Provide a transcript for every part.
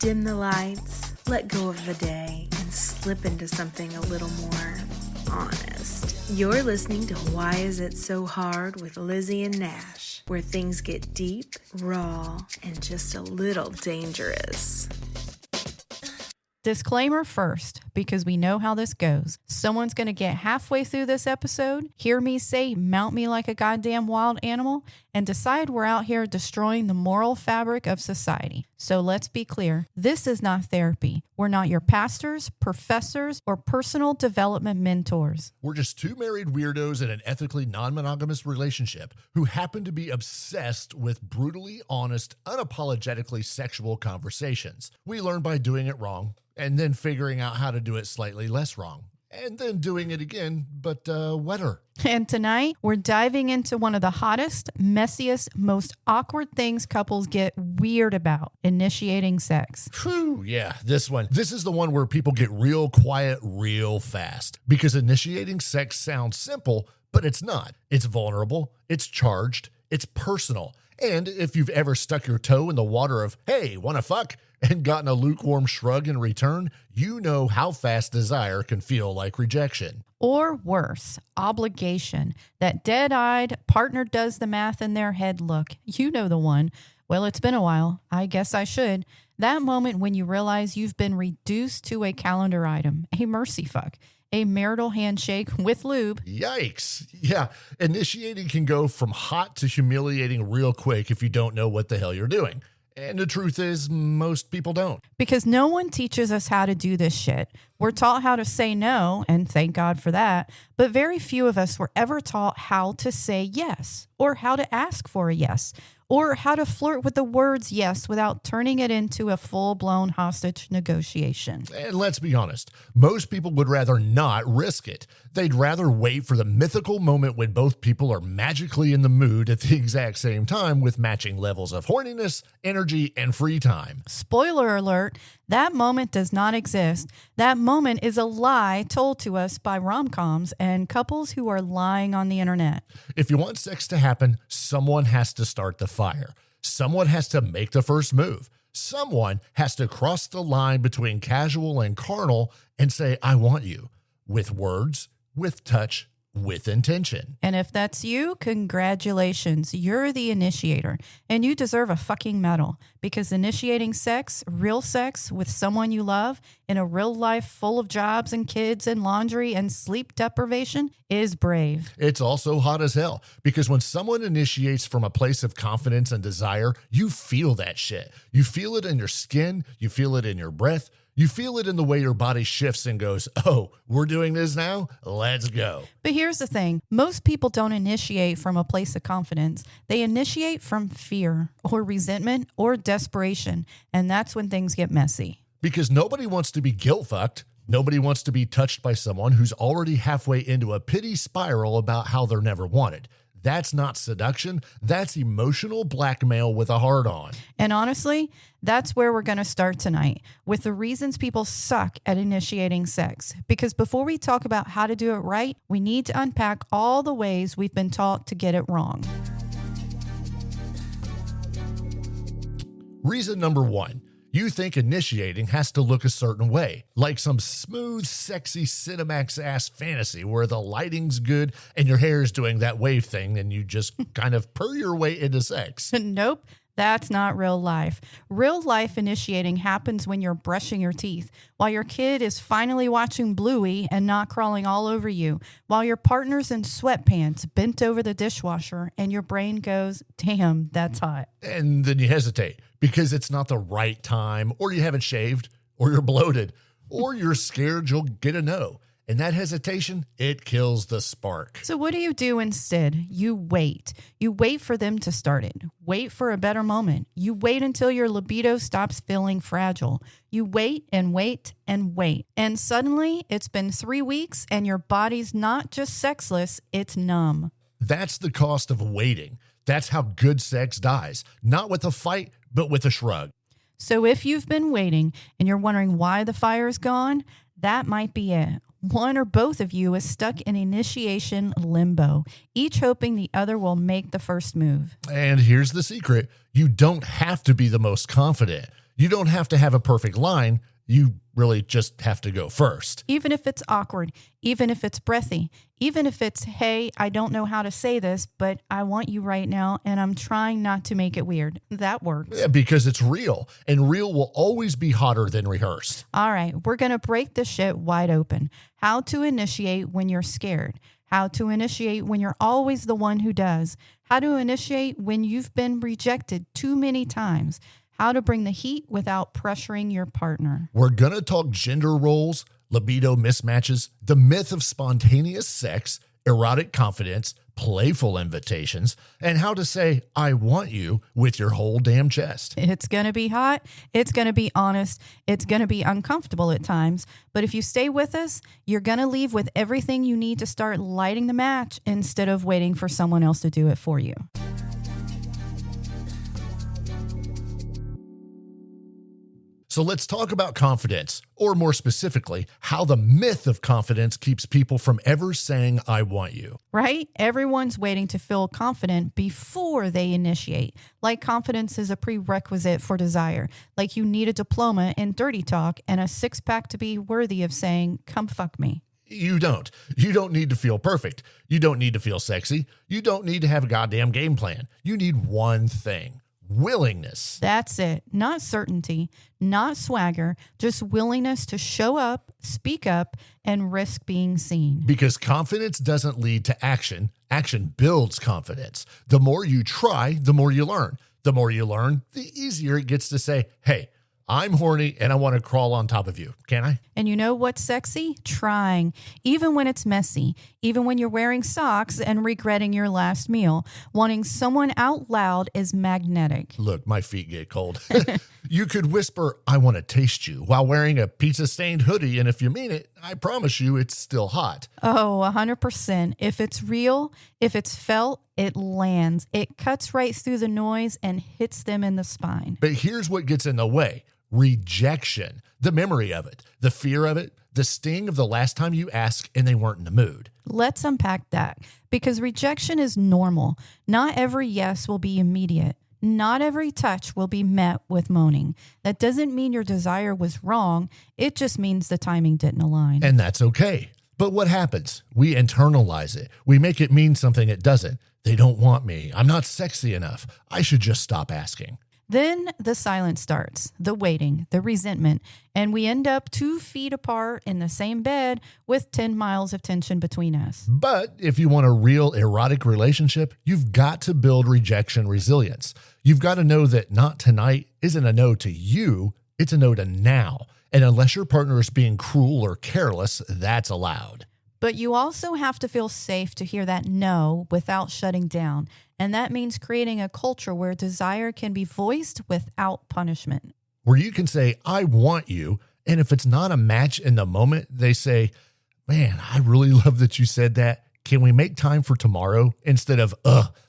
dim the lights, let go of the day, and slip into something a little more honest. You're listening to Why Is It So Hard with Lizzie and Nash, where things get deep, raw, and just a little dangerous. Disclaimer first, because we know how this goes. Someone's going to get halfway through this episode, hear me say, mount me like a goddamn wild animal, and decide we're out here destroying the moral fabric of society. So let's be clear. This is not therapy. We're not your pastors, professors, or personal development mentors. We're just two married weirdos in an ethically non-monogamous relationship who happen to be obsessed with brutally honest, unapologetically sexual conversations. We learn by doing it wrong, and then figuring out how to do it slightly less wrong. And then doing it again, but wetter. And tonight, we're diving into one of the hottest, messiest, most awkward things couples get weird about: initiating sex. Phew, yeah, this one. This is the one where people get real quiet real fast. Because initiating sex sounds simple, but it's not. It's vulnerable, it's charged, it's personal. And if you've ever stuck your toe in the water of, hey, wanna fuck? And gotten a lukewarm shrug in return, you know how fast desire can feel like rejection. Or worse, obligation. That dead-eyed partner does the math in their head look. You know the one. Well, it's been a while. I guess I should. That moment when you realize you've been reduced to a calendar item, a mercy fuck, a marital handshake with lube. Yikes. Yeah, initiating can go from hot to humiliating real quick if you don't know what the hell you're doing. And the truth is, most people don't. Because no one teaches us how to do this shit. We're taught how to say no, and thank God for that. But very few of us were ever taught how to say yes, or how to ask for a yes, or how to flirt with the words yes without turning it into a full-blown hostage negotiation. And let's be honest, most people would rather not risk it. They'd rather wait for the mythical moment when both people are magically in the mood at the exact same time with matching levels of horniness, energy, and free time. Spoiler alert, that moment does not exist. That moment is a lie told to us by rom-coms and couples who are lying on the internet. If you want sex to happen, someone has to start the fire. Someone has to make the first move. Someone has to cross the line between casual and carnal and say, I want you, with words, with touch, with intention. And if that's you, congratulations. You're the initiator, and you deserve a fucking medal, because initiating sex, real sex with someone you love in a real life full of jobs and kids and laundry and sleep deprivation is brave. It's also hot as hell, because when someone initiates from a place of confidence and desire, you feel that shit. You feel it in your skin. You feel it in your breath. You feel it in the way your body shifts and goes, oh, we're doing this now? Let's go. But here's the thing. Most people don't initiate from a place of confidence. They initiate from fear or resentment or desperation. And that's when things get messy. Because nobody wants to be guilt fucked. Nobody wants to be touched by someone who's already halfway into a pity spiral about how they're never wanted. That's not seduction. That's emotional blackmail with a hard on. And honestly, that's where we're going to start tonight, with the reasons people suck at initiating sex. Because before we talk about how to do it right, we need to unpack all the ways we've been taught to get it wrong. Reason number one. You think initiating has to look a certain way, like some smooth, sexy Cinemax-ass fantasy where the lighting's good and your hair is doing that wave thing and you just kind of purr your way into sex. Nope. That's not real life. Real life initiating happens when you're brushing your teeth, while your kid is finally watching Bluey and not crawling all over you, while your partner's in sweatpants bent over the dishwasher and your brain goes, damn, that's hot. And then you hesitate because it's not the right time, or you haven't shaved, or you're bloated, or you're scared you'll get a no. And that hesitation, it kills the spark. So what do you do instead? You wait. You wait for them to start it. Wait for a better moment. You wait until your libido stops feeling fragile. You wait and wait and wait. And suddenly it's been 3 weeks and your body's not just sexless, it's numb. That's the cost of waiting. That's how good sex dies. Not with a fight, but with a shrug. So if you've been waiting and you're wondering why the fire's gone, that might be it. One or both of you is stuck in initiation limbo, each hoping the other will make the first move. And here's the secret. You don't have to be the most confident. You don't have to have a perfect line. You really just have to go first. Even if it's awkward, even if it's breathy, even if it's, hey, I don't know how to say this, but I want you right now, and I'm trying not to make it weird. That works. Yeah, because it's real, and real will always be hotter than rehearsed. All right, we're going to break this shit wide open. How to initiate when you're scared. How to initiate when you're always the one who does. How to initiate when you've been rejected too many times. How to bring the heat without pressuring your partner. We're going to talk gender roles, libido mismatches, the myth of spontaneous sex, erotic confidence, playful invitations, and how to say, I want you with your whole damn chest. It's going to be hot. It's going to be honest. It's going to be uncomfortable at times. But if you stay with us, you're going to leave with everything you need to start lighting the match instead of waiting for someone else to do it for you. So let's talk about confidence, or more specifically, how the myth of confidence keeps people from ever saying, I want you. Right? Everyone's waiting to feel confident before they initiate. Like confidence is a prerequisite for desire. Like you need a diploma in dirty talk and a six-pack to be worthy of saying, come fuck me. You don't. You don't need to feel perfect. You don't need to feel sexy. You don't need to have a goddamn game plan. You need one thing. Willingness. That's it. Not certainty, not swagger, just willingness to show up, speak up, and risk being seen. Because confidence doesn't lead to action. Action builds confidence. The more you try, the more you learn. The more you learn, the easier it gets to say, hey, I'm horny and I want to crawl on top of you. Can I? And you know what's sexy? Trying. Even when it's messy. Even when you're wearing socks and regretting your last meal. Wanting someone out loud is magnetic. Look, my feet get cold. You could whisper, I want to taste you, while wearing a pizza-stained hoodie, and if you mean it, I promise you it's still hot. Oh, 100%. If it's real, if it's felt, it lands. It cuts right through the noise and hits them in the spine. But here's what gets in the way. Rejection, the memory of it, the fear of it, the sting of the last time you asked and they weren't in the mood. Let's unpack that, because rejection is normal. Not every yes will be immediate. Not every touch will be met with moaning. That doesn't mean your desire was wrong. It just means the timing didn't align. And that's okay. But what happens? We internalize it. We make it mean something it doesn't. They don't want me. I'm not sexy enough. I should just stop asking. Then the silence starts, the waiting, the resentment, and we end up 2 feet apart in the same bed with 10 miles of tension between us. But if you want a real erotic relationship, you've got to build rejection resilience. You've got to know that not tonight isn't a no to you, it's a no to now. And unless your partner is being cruel or careless, that's allowed. But you also have to feel safe to hear that no without shutting down. And that means creating a culture where desire can be voiced without punishment. Where you can say, I want you. And if it's not a match in the moment, they say, man, I really love that you said that. Can we make time for tomorrow? Instead of,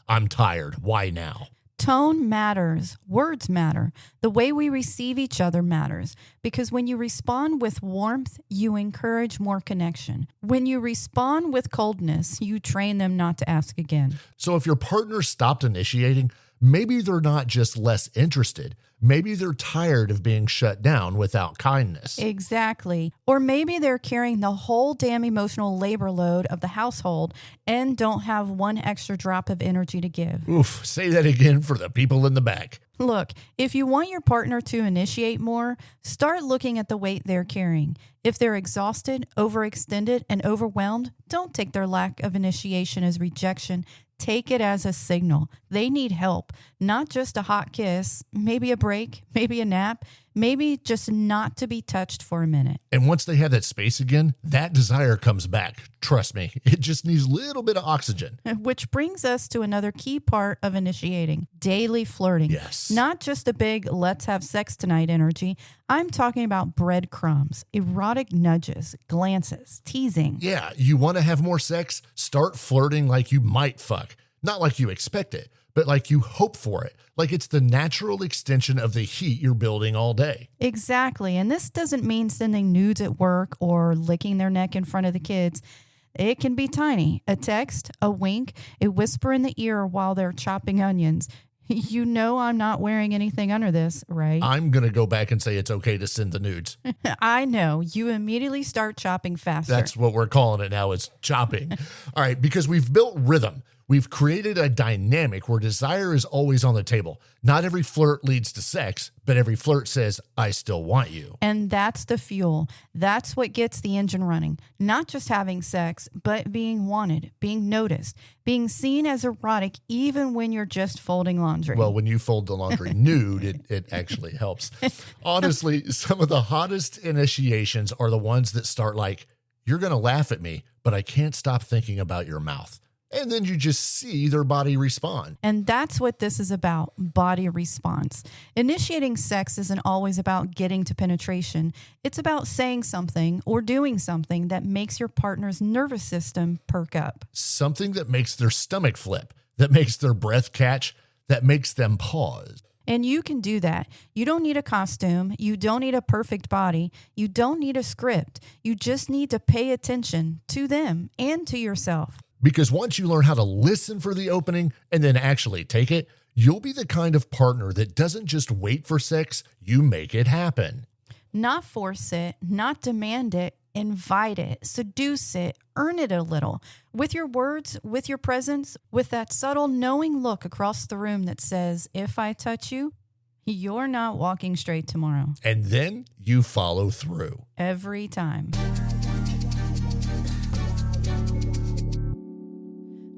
I'm tired. Why now? Tone matters. Words matter. The way we receive each other matters. Because when you respond with warmth, you encourage more connection. When you respond with coldness, you train them not to ask again. So if your partner stopped initiating, maybe they're not just less interested. Maybe they're tired of being shut down without kindness. Exactly. Or maybe they're carrying the whole damn emotional labor load of the household and don't have one extra drop of energy to give. Oof, say that again for the people in the back. Look, if you want your partner to initiate more, start looking at the weight they're carrying. If they're exhausted, overextended, and overwhelmed, don't take their lack of initiation as rejection. Take it as a signal. They need help, not just a hot kiss, maybe a break, maybe a nap, maybe just not to be touched for a minute. And once they have that space again, that desire comes back. Trust me, it just needs a little bit of oxygen. Which brings us to another key part of initiating, daily flirting. Yes. Not just a big let's have sex tonight energy. I'm talking about breadcrumbs, erotic nudges, glances, teasing. Yeah, you want to have more sex? Start flirting like you might fuck. Not like you expect it, but like you hope for it. Like it's the natural extension of the heat you're building all day. Exactly. And this doesn't mean sending nudes at work or licking their neck in front of the kids. It can be tiny. A text, a wink, a whisper in the ear while they're chopping onions. You know I'm not wearing anything under this, right? I'm going to go back and say it's okay to send the nudes. I know. You immediately start chopping faster. That's what we're calling it now, is chopping. All right, because we've built rhythm. We've created a dynamic where desire is always on the table. Not every flirt leads to sex, but every flirt says, I still want you. And that's the fuel. That's what gets the engine running. Not just having sex, but being wanted, being noticed, being seen as erotic even when you're just folding laundry. Well, when you fold the laundry nude, it actually helps. Honestly, some of the hottest initiations are the ones that start like, you're going to laugh at me, but I can't stop thinking about your mouth. And then you just see their body respond. And that's what this is about, body response. Initiating sex isn't always about getting to penetration. It's about saying something or doing something that makes your partner's nervous system perk up. Something that makes their stomach flip, that makes their breath catch, that makes them pause. And you can do that. You don't need a costume. You don't need a perfect body. You don't need a script. You just need to pay attention to them and to yourself. Because once you learn how to listen for the opening and then actually take it, you'll be the kind of partner that doesn't just wait for sex, you make it happen. Not force it, not demand it, invite it, seduce it, earn it a little. With your words, with your presence, with that subtle knowing look across the room that says, if I touch you, you're not walking straight tomorrow. And then you follow through. Every time.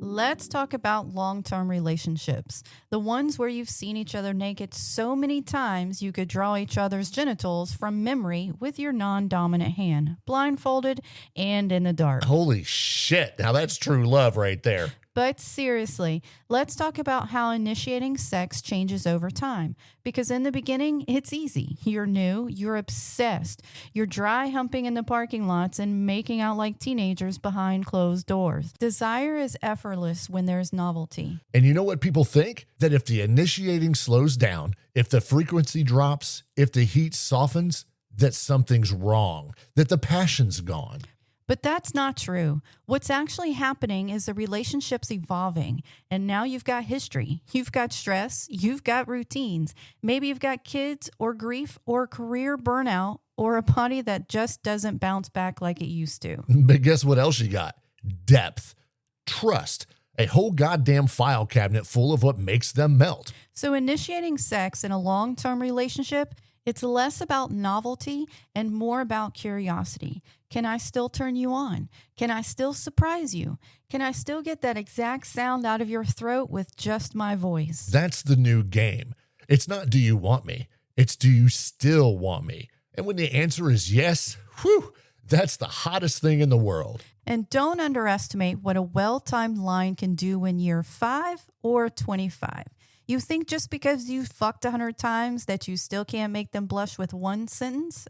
Let's talk about long-term relationships. The ones where you've seen each other naked so many times you could draw each other's genitals from memory with your non-dominant hand, blindfolded and in the dark. Holy shit. Now that's true love right there. But seriously, let's talk about how initiating sex changes over time. Because in the beginning, it's easy. You're new, you're obsessed. You're dry humping in the parking lots and making out like teenagers behind closed doors. Desire is effortless when there's novelty. And you know what people think? That if the initiating slows down, if the frequency drops, if the heat softens, that something's wrong, that the passion's gone. But that's not true. What's actually happening is the relationship's evolving. And now you've got history. You've got stress. You've got routines. Maybe you've got kids or grief or career burnout or a body that just doesn't bounce back like it used to. But guess what else you got? Depth, trust, a whole goddamn file cabinet full of what makes them melt. So initiating sex in a long-term relationship, it's less about novelty and more about curiosity. Can I still turn you on? Can I still surprise you? Can I still get that exact sound out of your throat with just my voice? That's the new game. It's not, do you want me? It's, do you still want me? And when the answer is yes, whew, that's the hottest thing in the world. And don't underestimate what a well-timed line can do when you're 5 or 25. You think just because you fucked 100 times that you still can't make them blush with one sentence?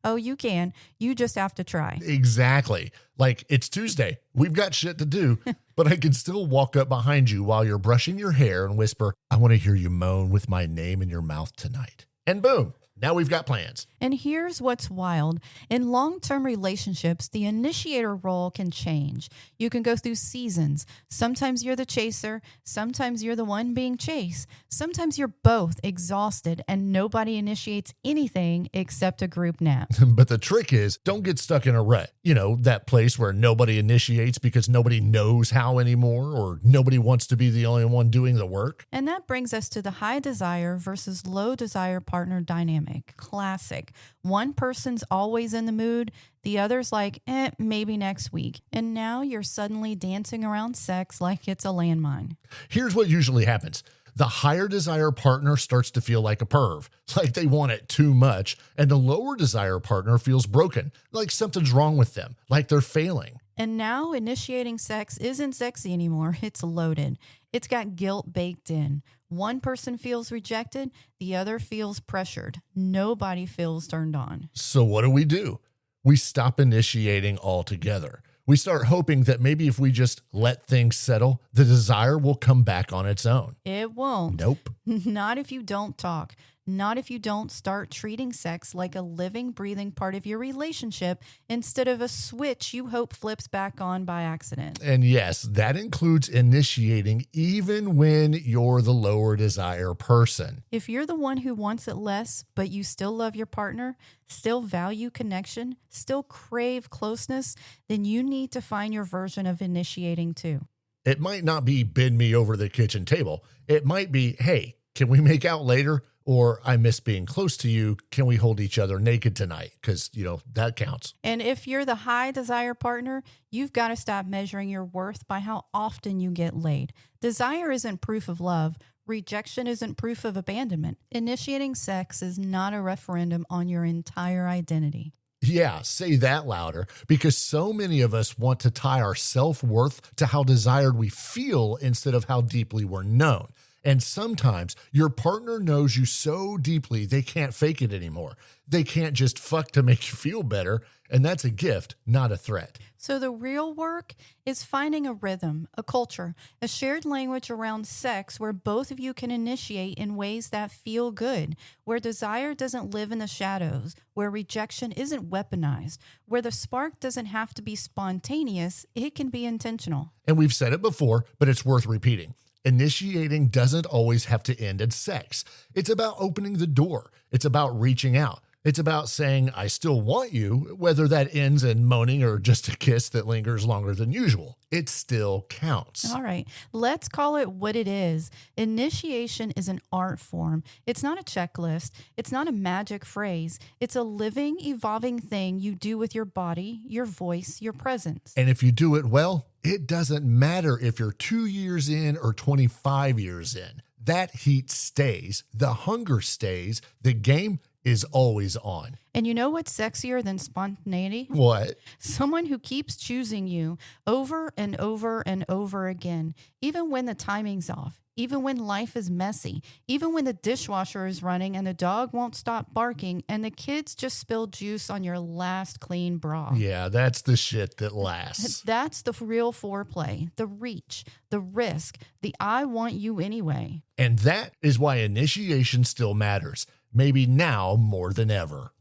Oh, you can. You just have to try. Exactly. Like, it's Tuesday. We've got shit to do, but I can still walk up behind you while you're brushing your hair and whisper, I want to hear you moan with my name in your mouth tonight. And boom, now we've got plans. And here's what's wild. In long-term relationships, the initiator role can change. You can go through seasons. Sometimes you're the chaser. Sometimes you're the one being chased. Sometimes you're both exhausted and nobody initiates anything except a group nap. But the trick is, don't get stuck in a rut. You know, that place where nobody initiates because nobody knows how anymore, or nobody wants to be the only one doing the work. And that brings us to the high desire versus low desire partner dynamic. Classic. One person's always in the mood. The other's like, maybe next week. And now you're suddenly dancing around sex like it's a landmine. Here's what usually happens. The higher desire partner starts to feel like a perv, like they want it too much. And the lower desire partner feels broken, like something's wrong with them, like they're failing. And now initiating sex isn't sexy anymore. It's loaded. It's got guilt baked in. One person feels rejected. The other feels pressured. Nobody feels turned on. So what do? We stop initiating altogether. We start hoping that maybe if we just let things settle, the desire will come back on its own. It won't. Nope. Not if you don't talk. Not if you don't start treating sex like a living, breathing part of your relationship instead of a switch you hope flips back on by accident. And yes, that includes initiating even when you're the lower desire person. If you're the one who wants it less, but you still love your partner, still value connection, still crave closeness, then you need to find your version of initiating too. It might not be bend me over the kitchen table. It might be, hey, can we make out later? Or I miss being close to you. Can we hold each other naked tonight? Because, that counts. And if you're the high desire partner, you've got to stop measuring your worth by how often you get laid. Desire isn't proof of love. Rejection isn't proof of abandonment. Initiating sex is not a referendum on your entire identity. Yeah, say that louder, because so many of us want to tie our self-worth to how desired we feel instead of how deeply we're known. And sometimes your partner knows you so deeply they can't fake it anymore. They can't just fuck to make you feel better. And that's a gift, not a threat. So the real work is finding a rhythm, a culture, a shared language around sex where both of you can initiate in ways that feel good, where desire doesn't live in the shadows, where rejection isn't weaponized, where the spark doesn't have to be spontaneous, it can be intentional. And we've said it before, but it's worth repeating. Initiating doesn't always have to end in sex. It's about opening the door. It's about reaching out. It's about saying, I still want you, whether that ends in moaning or just a kiss that lingers longer than usual. It still counts. All right, let's call it what it is. Initiation is an art form. It's not a checklist. It's not a magic phrase. It's a living, evolving thing you do with your body, your voice, your presence. And if you do it well, it doesn't matter if you're 2 years in or 25 years in. That heat stays. The hunger stays. The game is always on. And you know what's sexier than spontaneity? What? Someone who keeps choosing you over and over and over again, even when the timing's off, even when life is messy, even when the dishwasher is running and the dog won't stop barking and the kids just spilled juice on your last clean bra. Yeah, that's the shit that lasts. That's the real foreplay, the reach, the risk, the I want you anyway. And that is why initiation still matters. Maybe now more than ever.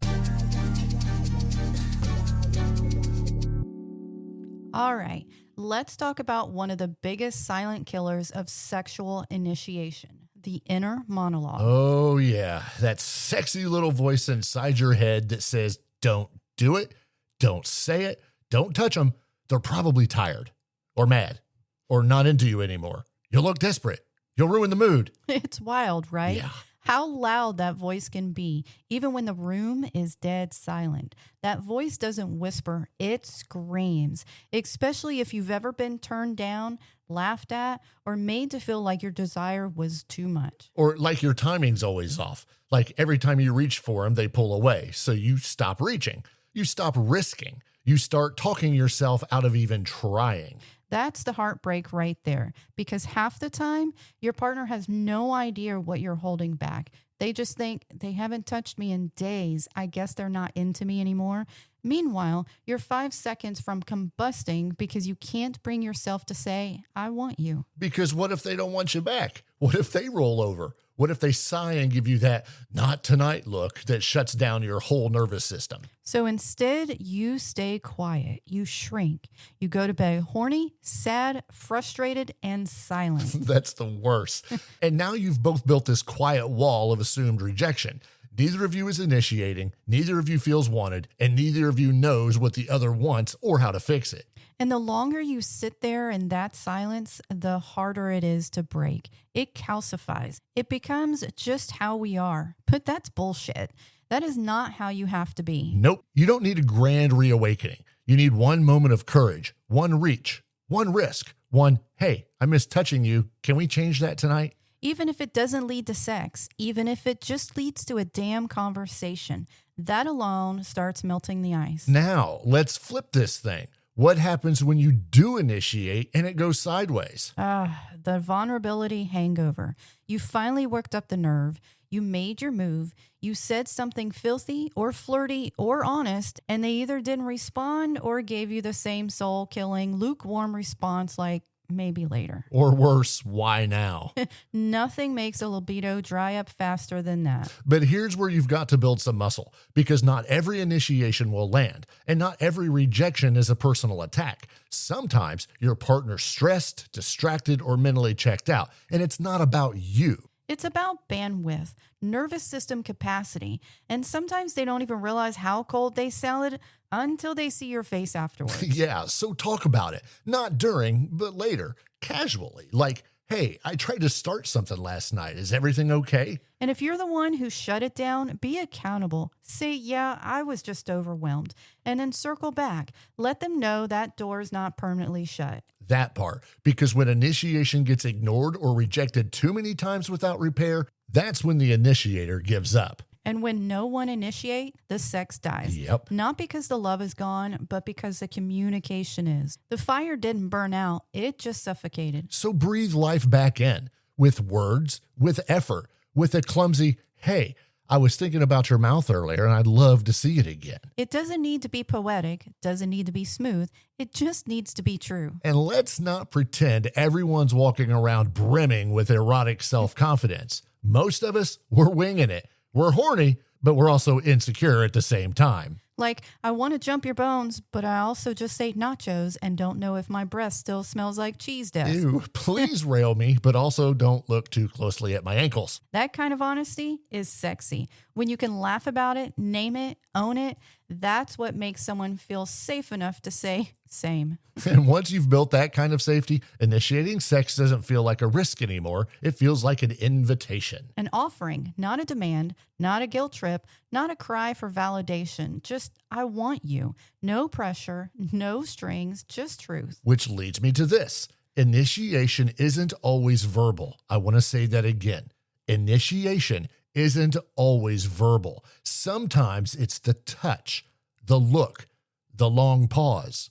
All right, let's talk about one of the biggest silent killers of sexual initiation, the inner monologue. Oh, yeah. That sexy little voice inside your head that says, don't do it, don't say it, don't touch them. They're probably tired or mad or not into you anymore. You'll look desperate. You'll ruin the mood. It's wild, right? Yeah. How loud that voice can be, even when the room is dead silent. That voice doesn't whisper, it screams, especially if you've ever been turned down, laughed at, or made to feel like your desire was too much. Or like your timing's always off. Like every time you reach for them, they pull away. So you stop reaching. You stop risking. You start talking yourself out of even trying. That's the heartbreak right there, because half the time your partner has no idea what you're holding back. They just think they haven't touched me in days. I guess they're not into me anymore. Meanwhile, you're 5 seconds from combusting because you can't bring yourself to say, I want you. Because what if they don't want you back? What if they roll over? What if they sigh and give you that not tonight look that shuts down your whole nervous system? So instead, you stay quiet. You shrink. You go to bed horny, sad, frustrated, and silent. That's the worst. And now you've both built this quiet wall of assumed rejection. Neither of you is initiating, neither of you feels wanted, and neither of you knows what the other wants or how to fix it. And the longer you sit there in that silence, the harder it is to break. It calcifies. It becomes just how we are. But that's bullshit. That is not how you have to be. Nope. You don't need a grand reawakening. You need one moment of courage, one reach, one risk, one, hey, I miss touching you. Can we change that tonight? Even if it doesn't lead to sex, even if it just leads to a damn conversation, that alone starts melting the ice. Now, let's flip this thing. What happens when you do initiate and it goes sideways? The vulnerability hangover. You finally worked up the nerve. You made your move. You said something filthy or flirty or honest, and they either didn't respond or gave you the same soul-killing, lukewarm response like, maybe later. Or worse, why now? Nothing makes a libido dry up faster than that. But here's where you've got to build some muscle, because not every initiation will land, and not every rejection is a personal attack. Sometimes your partner's stressed, distracted, or mentally checked out, and it's not about you. It's about bandwidth, nervous system capacity, and sometimes they don't even realize how cold they sounded until they see your face afterwards. Yeah, so talk about it. Not during, but later, casually. Like, hey, I tried to start something last night. Is everything okay? And if you're the one who shut it down, be accountable. Say, yeah, I was just overwhelmed. And then circle back. Let them know that door's not permanently shut. That part, because when initiation gets ignored or rejected too many times without repair, that's when the initiator gives up. And when no one initiate, the sex dies. Yep. Not because the love is gone, but because the communication is. The fire didn't burn out. It just suffocated. So breathe life back in with words, with effort, with a clumsy, hey, I was thinking about your mouth earlier and I'd love to see it again. It doesn't need to be poetic, doesn't need to be smooth. It just needs to be true. And let's not pretend everyone's walking around brimming with erotic self-confidence. Most of us, we're winging it. We're horny, but we're also insecure at the same time. Like, I want to jump your bones, but I also just ate nachos and don't know if my breath still smells like cheese dust. Ew, please rail me, but also don't look too closely at my ankles. That kind of honesty is sexy. When you can laugh about it, name it, own it, that's what makes someone feel safe enough to say, same. And once you've built that kind of safety, initiating sex doesn't feel like a risk anymore. It feels like an invitation. An offering, not a demand, not a guilt trip, not a cry for validation. Just, I want you. No pressure, no strings, just truth. Which leads me to this. Initiation isn't always verbal. I want to say that again. Initiation isn't always verbal. Sometimes it's the touch, the look, the long pause,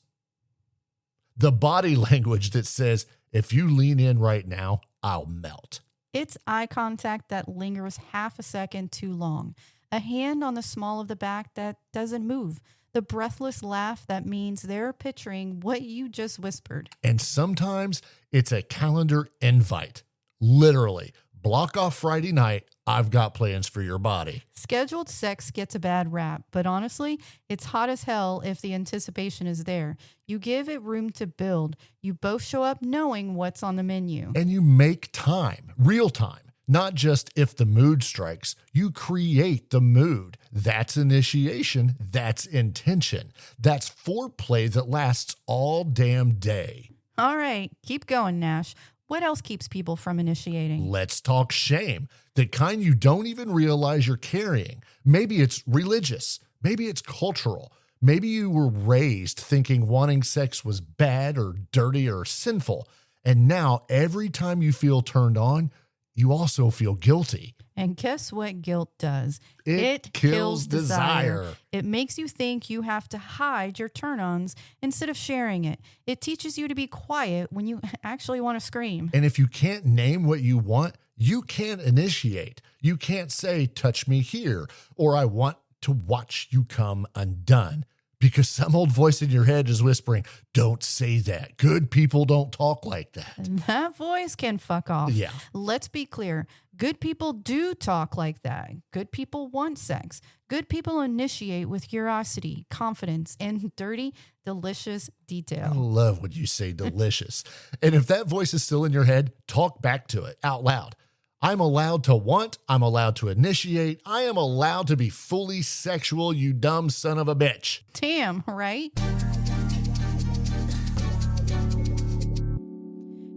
the body language that says, if you lean in right now, I'll melt. It's eye contact that lingers half a second too long. A hand on the small of the back that doesn't move. The breathless laugh that means they're picturing what you just whispered. And sometimes it's a calendar invite. Literally, block off Friday night. I've got plans for your body. Scheduled sex gets a bad rap, but honestly, it's hot as hell if the anticipation is there. You give it room to build. You both show up knowing what's on the menu. And you make time, real time. Not just if the mood strikes, you create the mood. That's initiation. That's intention. That's foreplay that lasts all damn day. All right, keep going, Nash. What else keeps people from initiating? Let's talk shame. The kind you don't even realize you're carrying. Maybe it's religious. Maybe it's cultural. Maybe you were raised thinking wanting sex was bad or dirty or sinful. And now every time you feel turned on, you also feel guilty. And guess what guilt does? It kills desire. It makes you think you have to hide your turn-ons instead of sharing it. It teaches you to be quiet when you actually want to scream. And if you can't name what you want, you can't initiate. You can't say, touch me here, or I want to watch you come undone. Because some old voice in your head is whispering, don't say that. Good people don't talk like that. That voice can fuck off. Yeah. Let's be clear. Good people do talk like that. Good people want sex. Good people initiate with curiosity, confidence, and dirty, delicious I detail. love when you say delicious. And if that voice is still in your head, talk back to it out loud. I'm allowed to want. I'm allowed to initiate. I am allowed to be fully sexual, you dumb son of a bitch. Damn, right?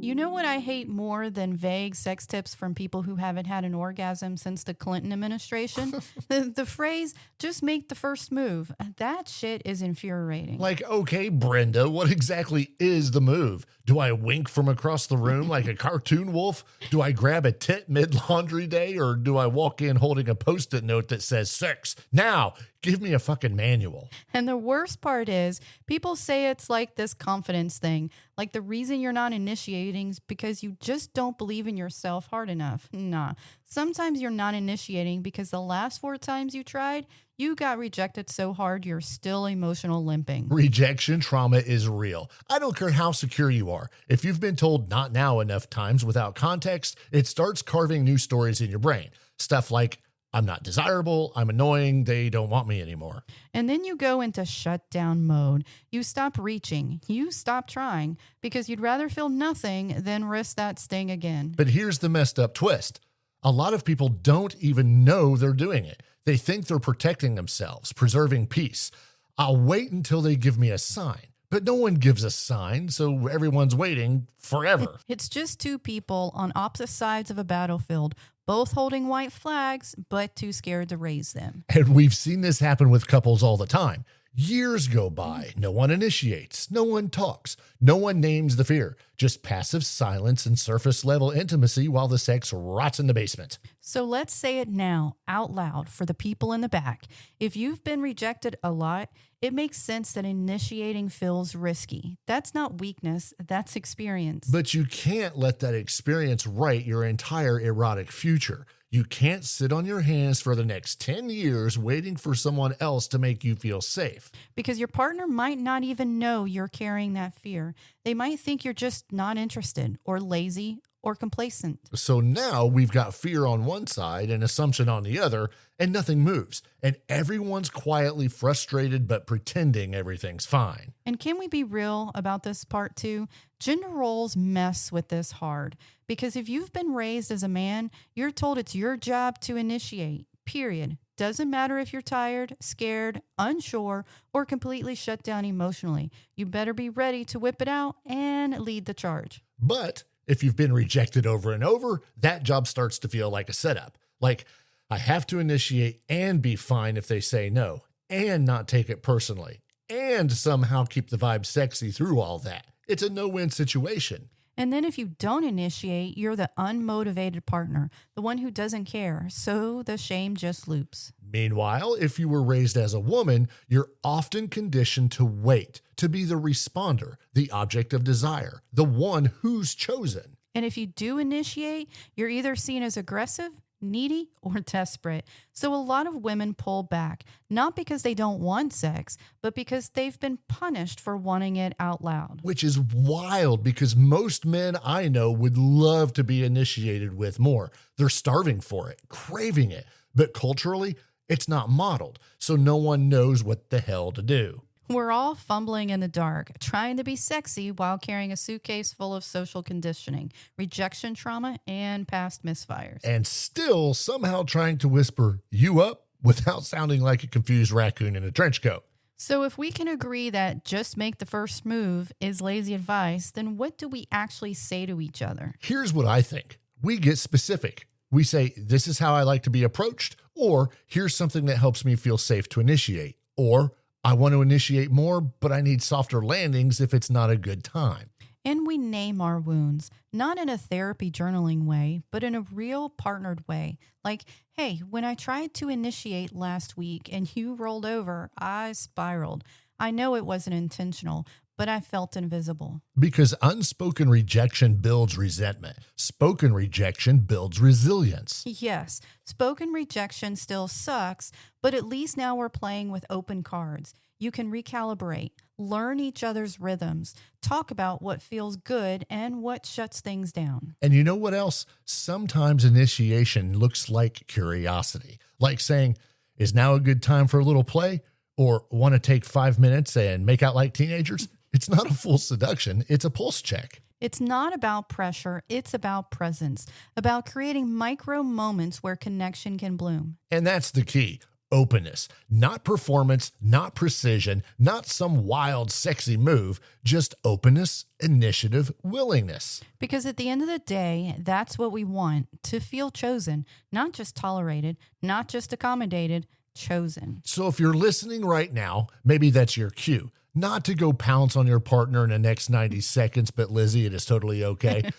You know what I hate more than vague sex tips from people who haven't had an orgasm since the Clinton administration? The phrase, just make the first move. That shit is infuriating. Like, okay, Brenda, what exactly is the move? Do I wink from across the room like a cartoon wolf? Do I grab a tit mid-laundry day? Or do I walk in holding a Post-it note that says sex? Now, give me a fucking manual. And the worst part is, people say it's like this confidence thing. Like the reason you're not initiating is because you just don't believe in yourself hard enough. Nah. Sometimes you're not initiating because the last 4 times you tried, You got rejected so hard you're still emotional limping. Rejection trauma is real. I don't care how secure you are. If you've been told not now enough times without context, it starts carving new stories in your brain. Stuff like, I'm not desirable, I'm annoying, they don't want me anymore. And then you go into shutdown mode. You stop reaching. You stop trying because you'd rather feel nothing than risk that sting again. But here's the messed up twist. A lot of people don't even know they're doing it. They think they're protecting themselves, preserving peace. I'll wait until they give me a sign. But no one gives a sign, so everyone's waiting forever. It's just two people on opposite sides of a battlefield, both holding white flags, but too scared to raise them. And we've seen this happen with couples all the time. Years go by, no one initiates, no one talks, no one names the fear, just passive silence and surface level intimacy while the sex rots in the basement. So let's say it now, out loud, for the people in the back. If you've been rejected a lot, it makes sense that initiating feels risky. That's not weakness, that's experience. But you can't let that experience write your entire erotic future. You can't sit on your hands for the next 10 years waiting for someone else to make you feel safe. Because your partner might not even know you're carrying that fear. They might think you're just not interested or lazy or complacent. So now we've got fear on one side and assumption on the other, and nothing moves. And everyone's quietly frustrated but pretending everything's fine. And can we be real about this part too? Gender roles mess with this hard. Because if you've been raised as a man, you're told it's your job to initiate, period. Doesn't matter if you're tired, scared, unsure, or completely shut down emotionally. You better be ready to whip it out and lead the charge. But if you've been rejected over and over, that job starts to feel like a setup. Like, I have to initiate and be fine if they say no, and not take it personally, and somehow keep the vibe sexy through all that. It's a no-win situation. And then if you don't initiate, you're the unmotivated partner, the one who doesn't care. So the shame just loops. Meanwhile, if you were raised as a woman, you're often conditioned to wait, to be the responder, the object of desire, the one who's chosen. And if you do initiate, you're either seen as aggressive, needy, or desperate. So a lot of women pull back, not because they don't want sex, but because they've been punished for wanting it out loud. Which is wild because most men I know would love to be initiated with more. They're starving for it, craving it, but culturally, it's not modeled, so no one knows what the hell to do. We're all fumbling in the dark, trying to be sexy while carrying a suitcase full of social conditioning, rejection trauma, and past misfires. And still somehow trying to whisper, "You up?" without sounding like a confused raccoon in a trench coat. So if we can agree that just make the first move is lazy advice, then what do we actually say to each other? Here's what I think. We get specific. We say, "This is how I like to be approached," or "Here's something that helps me feel safe to initiate," or "I want to initiate more, but I need softer landings if it's not a good time." And we name our wounds, not in a therapy journaling way, but in a real partnered way. Like, hey, when I tried to initiate last week and you rolled over, I spiraled. I know it wasn't intentional, but I felt invisible. Because unspoken rejection builds resentment. Spoken rejection builds resilience. Yes, spoken rejection still sucks, but at least now we're playing with open cards. You can recalibrate, learn each other's rhythms, talk about what feels good and what shuts things down. And you know what else? Sometimes initiation looks like curiosity. Like saying, "Is now a good time for a little play?" Or "Want to take 5 minutes and make out like teenagers?" It's not a full seduction. It's a pulse check. It's not about pressure. It's about presence, about creating micro moments where connection can bloom. And that's the key. Openness, not performance, not precision, not some wild, sexy move, just openness, initiative, willingness. Because at the end of the day, that's what we want, to feel chosen, not just tolerated, not just accommodated, chosen. So if you're listening right now, maybe that's your cue. Not to go pounce on your partner in the next 90 seconds, but Lizzie, it is totally okay.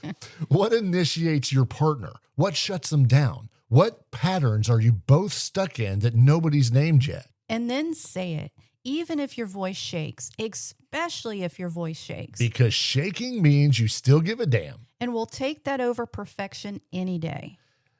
What initiates your partner? What shuts them down? What patterns are you both stuck in that nobody's named yet? And then say it, even if your voice shakes, especially if your voice shakes. Because shaking means you still give a damn. And we'll take that over perfection any day.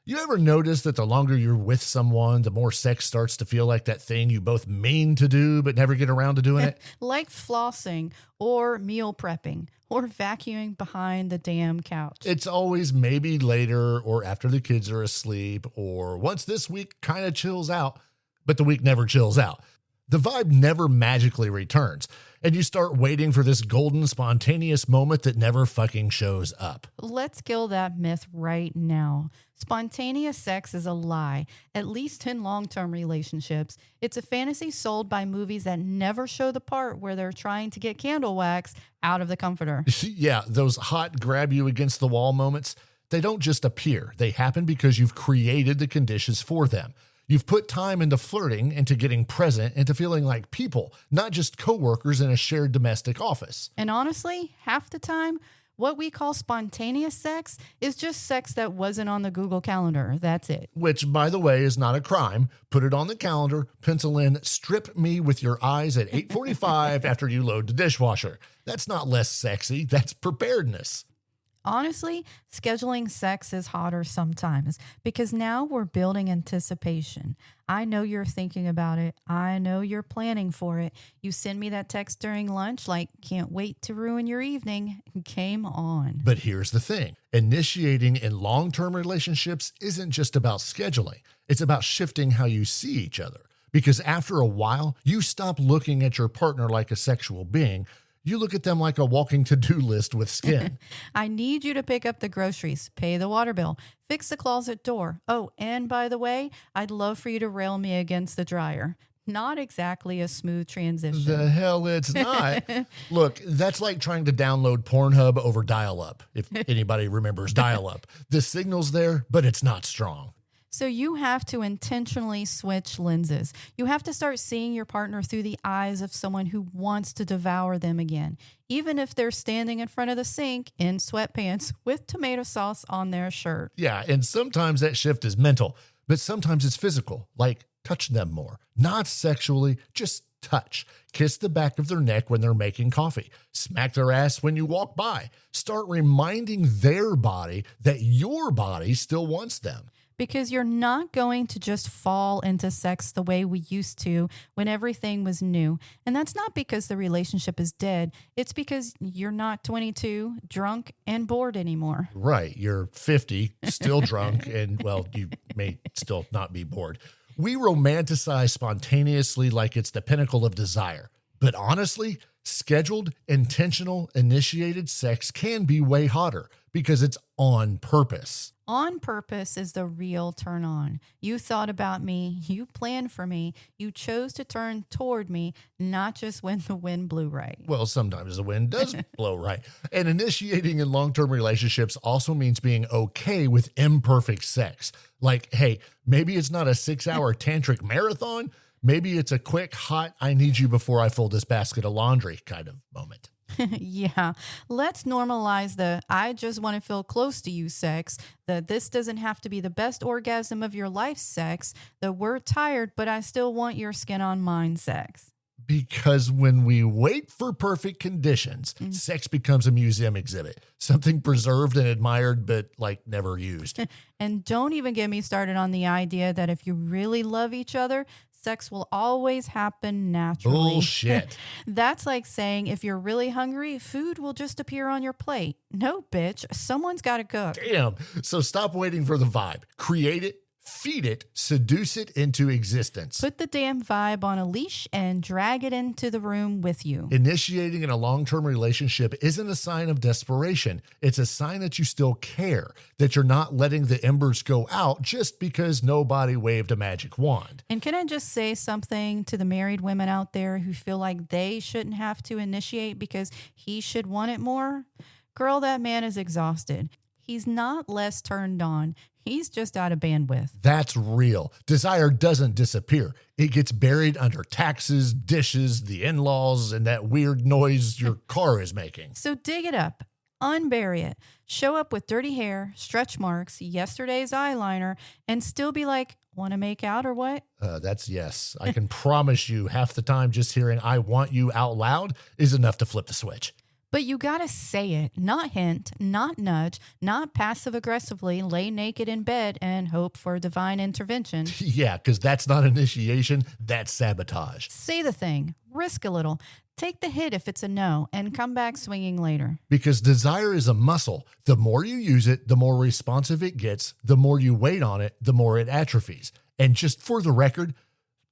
You ever notice that the longer you're with someone, the more sex starts to feel like that thing you both mean to do but never get around to doing it? Like flossing or meal prepping or vacuuming behind the damn couch. It's always maybe later or after the kids are asleep or once this week kind of chills out, but the week never chills out. The vibe never magically returns, and you start waiting for this golden, spontaneous moment that never fucking shows up. Let's kill that myth right now. Spontaneous sex is a lie, at least in long-term relationships. It's a fantasy sold by movies that never show the part where they're trying to get candle wax out of the comforter. Yeah, those hot grab you against the wall moments, they don't just appear. They happen because you've created the conditions for them. You've put time into flirting, into getting present, into feeling like people, not just coworkers in a shared domestic office. And honestly, half the time, what we call spontaneous sex is just sex that wasn't on the Google Calendar. That's it. Which, by the way, is not a crime. Put it on the calendar, pencil in, strip me with your eyes at 8:45 after you load the dishwasher. That's not less sexy. That's preparedness. Honestly, scheduling sex is hotter sometimes because now we're building anticipation. I know you're thinking about it. I know you're planning for it. You send me that text during lunch like, can't wait to ruin your evening. Game on. But here's the thing. Initiating in long-term relationships isn't just about scheduling. It's about shifting how you see each other. Because after a while, you stop looking at your partner like a sexual being. You look at them like a walking to-do list with skin. I need you to pick up the groceries, pay the water bill, fix the closet door. Oh, and by the way, I'd love for you to rail me against the dryer. Not exactly a smooth transition. The hell it's not. Look, that's like trying to download Pornhub over dial-up, if anybody remembers dial-up. The signal's there, but it's not strong. So you have to intentionally switch lenses. You have to start seeing your partner through the eyes of someone who wants to devour them again, even if they're standing in front of the sink in sweatpants with tomato sauce on their shirt. Yeah, and sometimes that shift is mental, but sometimes it's physical, like touch them more. Not sexually, just touch. Kiss the back of their neck when they're making coffee. Smack their ass when you walk by. Start reminding their body that your body still wants them. Because you're not going to just fall into sex the way we used to when everything was new. And that's not because the relationship is dead. It's because you're not 22, drunk, and bored anymore. Right. You're 50, still drunk, and, well, you may still not be bored. We romanticize spontaneously like it's the pinnacle of desire. But honestly, scheduled, intentional, initiated sex can be way hotter because it's on purpose. On purpose is the real turn on. You thought about me, you planned for me, you chose to turn toward me, not just when the wind blew right. Well, sometimes the wind does blow right. And initiating in long-term relationships also means being okay with imperfect sex. Like, hey, maybe it's not a 6-hour tantric marathon. Maybe it's a quick, hot, I need you before I fold this basket of laundry kind of moment. Yeah, let's normalize the I just want to feel close to you sex, the this doesn't have to be the best orgasm of your life sex, the we're tired but I still want your skin on mine sex. Because when we wait for perfect conditions, sex becomes a museum exhibit, something preserved and admired but like never used. And don't even get me started on the idea that if you really love each other, sex will always happen naturally. Bullshit. That's like saying if you're really hungry, food will just appear on your plate. No, bitch. Someone's got to cook. Damn. So stop waiting for the vibe. Create it, feed it, seduce it into existence. Put the damn vibe on a leash and drag it into the room with you. Initiating in a long-term relationship isn't a sign of desperation. It's a sign that you still care, that you're not letting the embers go out just because nobody waved a magic wand. And can I just say something to the married women out there who feel like they shouldn't have to initiate because he should want it more? Girl, that man is exhausted. He's not less turned on. He's just out of bandwidth. That's real. Desire doesn't disappear. It gets buried under taxes, dishes, the in-laws, and that weird noise your car is making. So dig it up, unbury it, show up with dirty hair, stretch marks, yesterday's eyeliner, and still be like, want to make out or what? That's yes. I can promise you half the time just hearing I want you out loud is enough to flip the switch. But you gotta say it, not hint, not nudge, not passive-aggressively lay naked in bed and hope for divine intervention. Yeah, because that's not initiation, that's sabotage. Say the thing, risk a little, take the hit if it's a no, and come back swinging later. Because desire is a muscle. The more you use it, the more responsive it gets. The more you wait on it, the more it atrophies. And just for the record,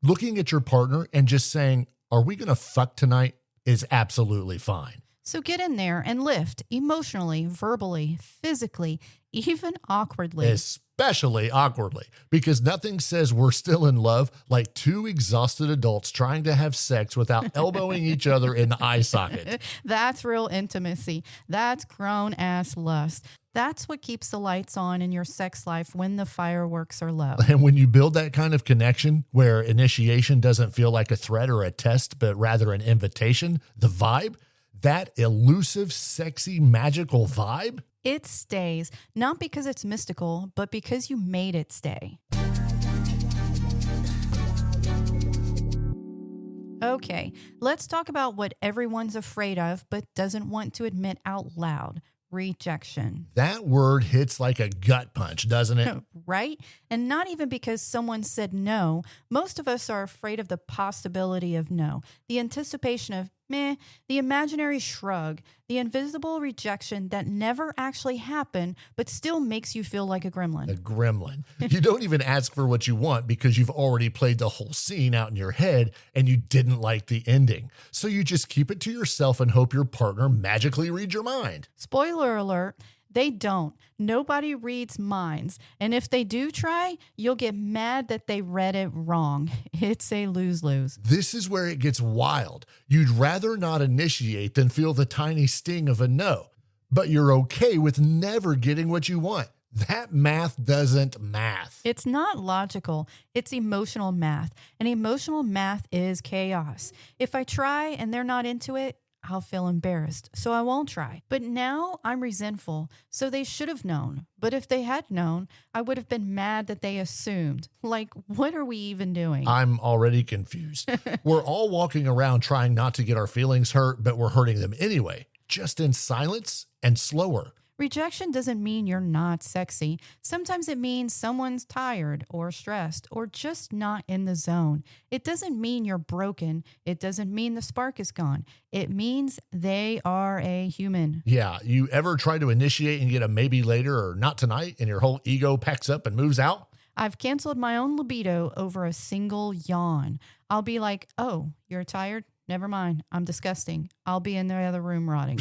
looking at your partner and just saying, "Are we going to fuck tonight?" is absolutely fine. So get in there and lift emotionally, verbally, physically, even awkwardly. Especially awkwardly, because nothing says we're still in love like two exhausted adults trying to have sex without elbowing each other in the eye socket. That's real intimacy. That's grown-ass lust. That's what keeps the lights on in your sex life when the fireworks are low. And when you build that kind of connection where initiation doesn't feel like a threat or a test, but rather an invitation, the vibe, that elusive, sexy, magical vibe, it stays, not because it's mystical, but because you made it stay. Okay, let's talk about what everyone's afraid of but doesn't want to admit out loud. Rejection. That word hits like a gut punch, doesn't it? Right? And not even because someone said no. Most of us are afraid of the possibility of no, the anticipation of meh, the imaginary shrug, the invisible rejection that never actually happened, but still makes you feel like a gremlin. A gremlin. You don't even ask for what you want because you've already played the whole scene out in your head and you didn't like the ending. So you just keep it to yourself and hope your partner magically reads your mind. Spoiler alert. They don't. Nobody reads minds. And if they do try, you'll get mad that they read it wrong. It's a lose-lose. This is where it gets wild. You'd rather not initiate than feel the tiny sting of a no. But you're okay with never getting what you want. That math doesn't math. It's not logical. It's emotional math. And emotional math is chaos. If I try and they're not into it, I'll feel embarrassed, so I won't try. But now I'm resentful, so they should have known. But if they had known, I would have been mad that they assumed. Like, what are we even doing? I'm already confused. We're all walking around trying not to get our feelings hurt, but we're hurting them anyway, just in silence and slower. Rejection doesn't mean you're not sexy. Sometimes it means someone's tired or stressed or just not in the zone. It doesn't mean you're broken. It doesn't mean the spark is gone. It means they are a human. Yeah, you ever try to initiate and get a maybe later or not tonight and your whole ego packs up and moves out? I've canceled my own libido over a single yawn. I'll be like, "Oh, you're tired? Never mind. I'm disgusting. I'll be in the other room rotting."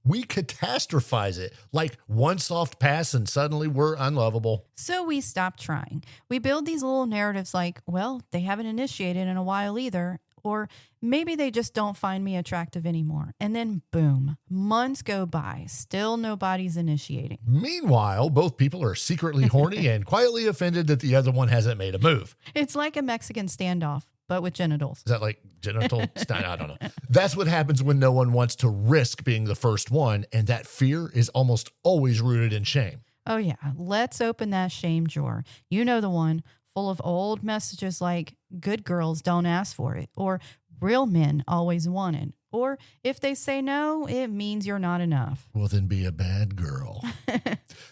We catastrophize it like one soft pass and suddenly we're unlovable. So we stop trying. We build these little narratives like, well, they haven't initiated in a while either. Or maybe they just don't find me attractive anymore. And then boom, months go by. Still nobody's initiating. Meanwhile, both people are secretly horny and quietly offended that the other one hasn't made a move. It's like a Mexican standoff, but with genitals. Is that like genital? I don't know. That's what happens when no one wants to risk being the first one. And that fear is almost always rooted in shame. Oh yeah, let's open that shame drawer. You know the one, full of old messages like, good girls don't ask for it, or real men always want it, or if they say no, it means you're not enough. Well, then be a bad girl.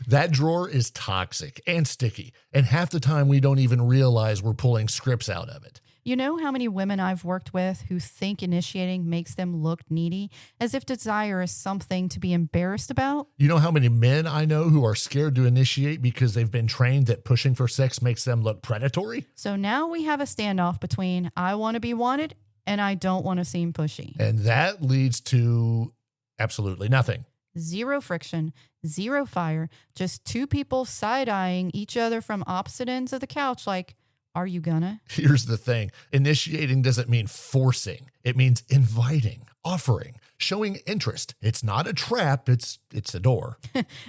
That drawer is toxic and sticky, and half the time we don't even realize we're pulling scripts out of it. You know how many women I've worked with who think initiating makes them look needy, as if desire is something to be embarrassed about? You know how many men I know who are scared to initiate because they've been trained that pushing for sex makes them look predatory? So now we have a standoff between I want to be wanted and I don't want to seem pushy. And that leads to absolutely nothing. Zero friction, zero fire, just two people side-eyeing each other from opposite ends of the couch like, are you gonna? Here's the thing. Initiating doesn't mean forcing. It means inviting, offering, showing interest. It's not a trap. It's a door.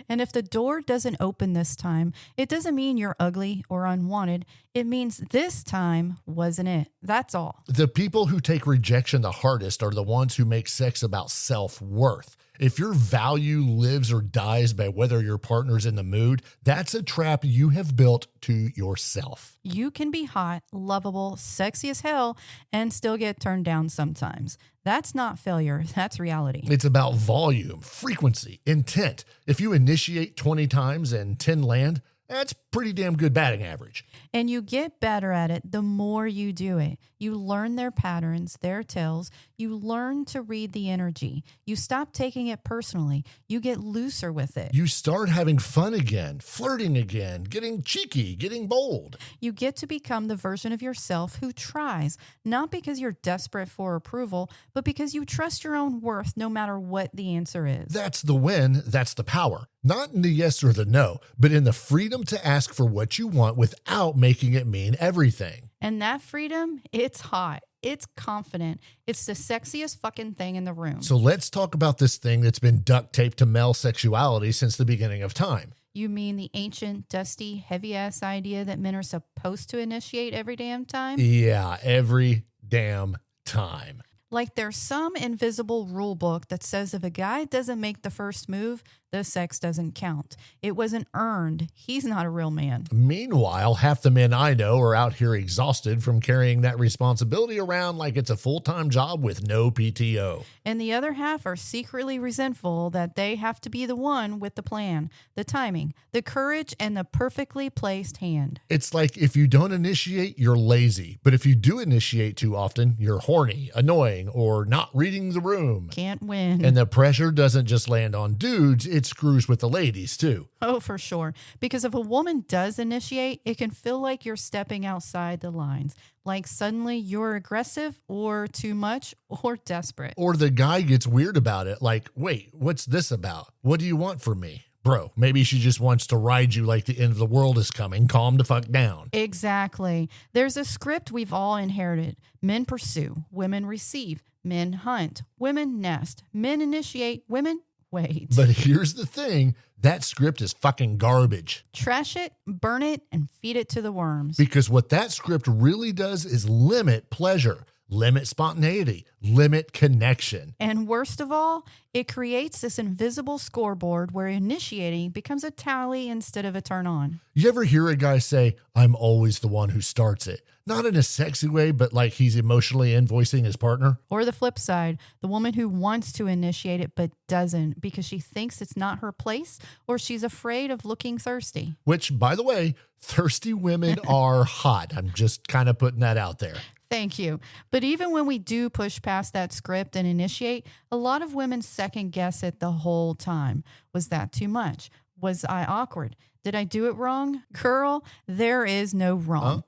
And if the door doesn't open this time, it doesn't mean you're ugly or unwanted. It means this time wasn't it. That's all. The people who take rejection the hardest are the ones who make sex about self-worth. If your value lives or dies by whether your partner's in the mood, that's a trap you have built to yourself. You can be hot, lovable, sexy as hell, and still get turned down sometimes. That's not failure. That's reality. It's about volume, frequency, intent. If you initiate 20 times and 10 land, that's pretty damn good batting average. And you get better at it the more you do it. You learn their patterns, their tells. You learn to read the energy. You stop taking it personally. You get looser with it. You start having fun again, flirting again, getting cheeky, getting bold. You get to become the version of yourself who tries, not because you're desperate for approval, but because you trust your own worth no matter what the answer is. That's the win. That's the power. Not in the yes or the no, but in the freedom to ask for what you want without making it mean everything. And that freedom, it's hot. It's confident. It's the sexiest fucking thing in the room. So let's talk about this thing that's been duct taped to male sexuality since the beginning of time. You mean the ancient, dusty, heavy-ass idea that men are supposed to initiate every damn time? Yeah, every damn time. Like there's some invisible rule book that says if a guy doesn't make the first move, the sex doesn't count. It wasn't earned. He's not a real man. Meanwhile, half the men I know are out here exhausted from carrying that responsibility around like it's a full-time job with no PTO. And the other half are secretly resentful that they have to be the one with the plan, the timing, the courage, and the perfectly placed hand. It's like if you don't initiate, you're lazy. But if you do initiate too often, you're horny, annoying, or not reading the room. Can't win. And the pressure doesn't just land on dudes, it screws with the ladies too. Oh, for sure. Because if a woman does initiate, it can feel like you're stepping outside the lines. Like suddenly you're aggressive or too much or desperate. Or the guy gets weird about it. Like, wait, what's this about? What do you want from me? Bro, maybe she just wants to ride you like the end of the world is coming. Calm the fuck down. Exactly. There's a script we've all inherited. Men pursue, women receive, men hunt, women nest, men initiate, women wait. But here's the thing. That script is fucking garbage. Trash it, burn it, and feed it to the worms. Because what that script really does is limit pleasure, limit spontaneity, limit connection. And worst of all, it creates this invisible scoreboard where initiating becomes a tally instead of a turn on. You ever hear a guy say, I'm always the one who starts it? Not in a sexy way, but like he's emotionally invoicing his partner. Or the flip side, the woman who wants to initiate it but doesn't because she thinks it's not her place or she's afraid of looking thirsty. Which, by the way, thirsty women are hot. I'm just kind of putting that out there. Thank you. But even when we do push past that script and initiate, a lot of women second guess it the whole time. Was that too much? Was I awkward? Did I do it wrong? Girl, there is no wrong.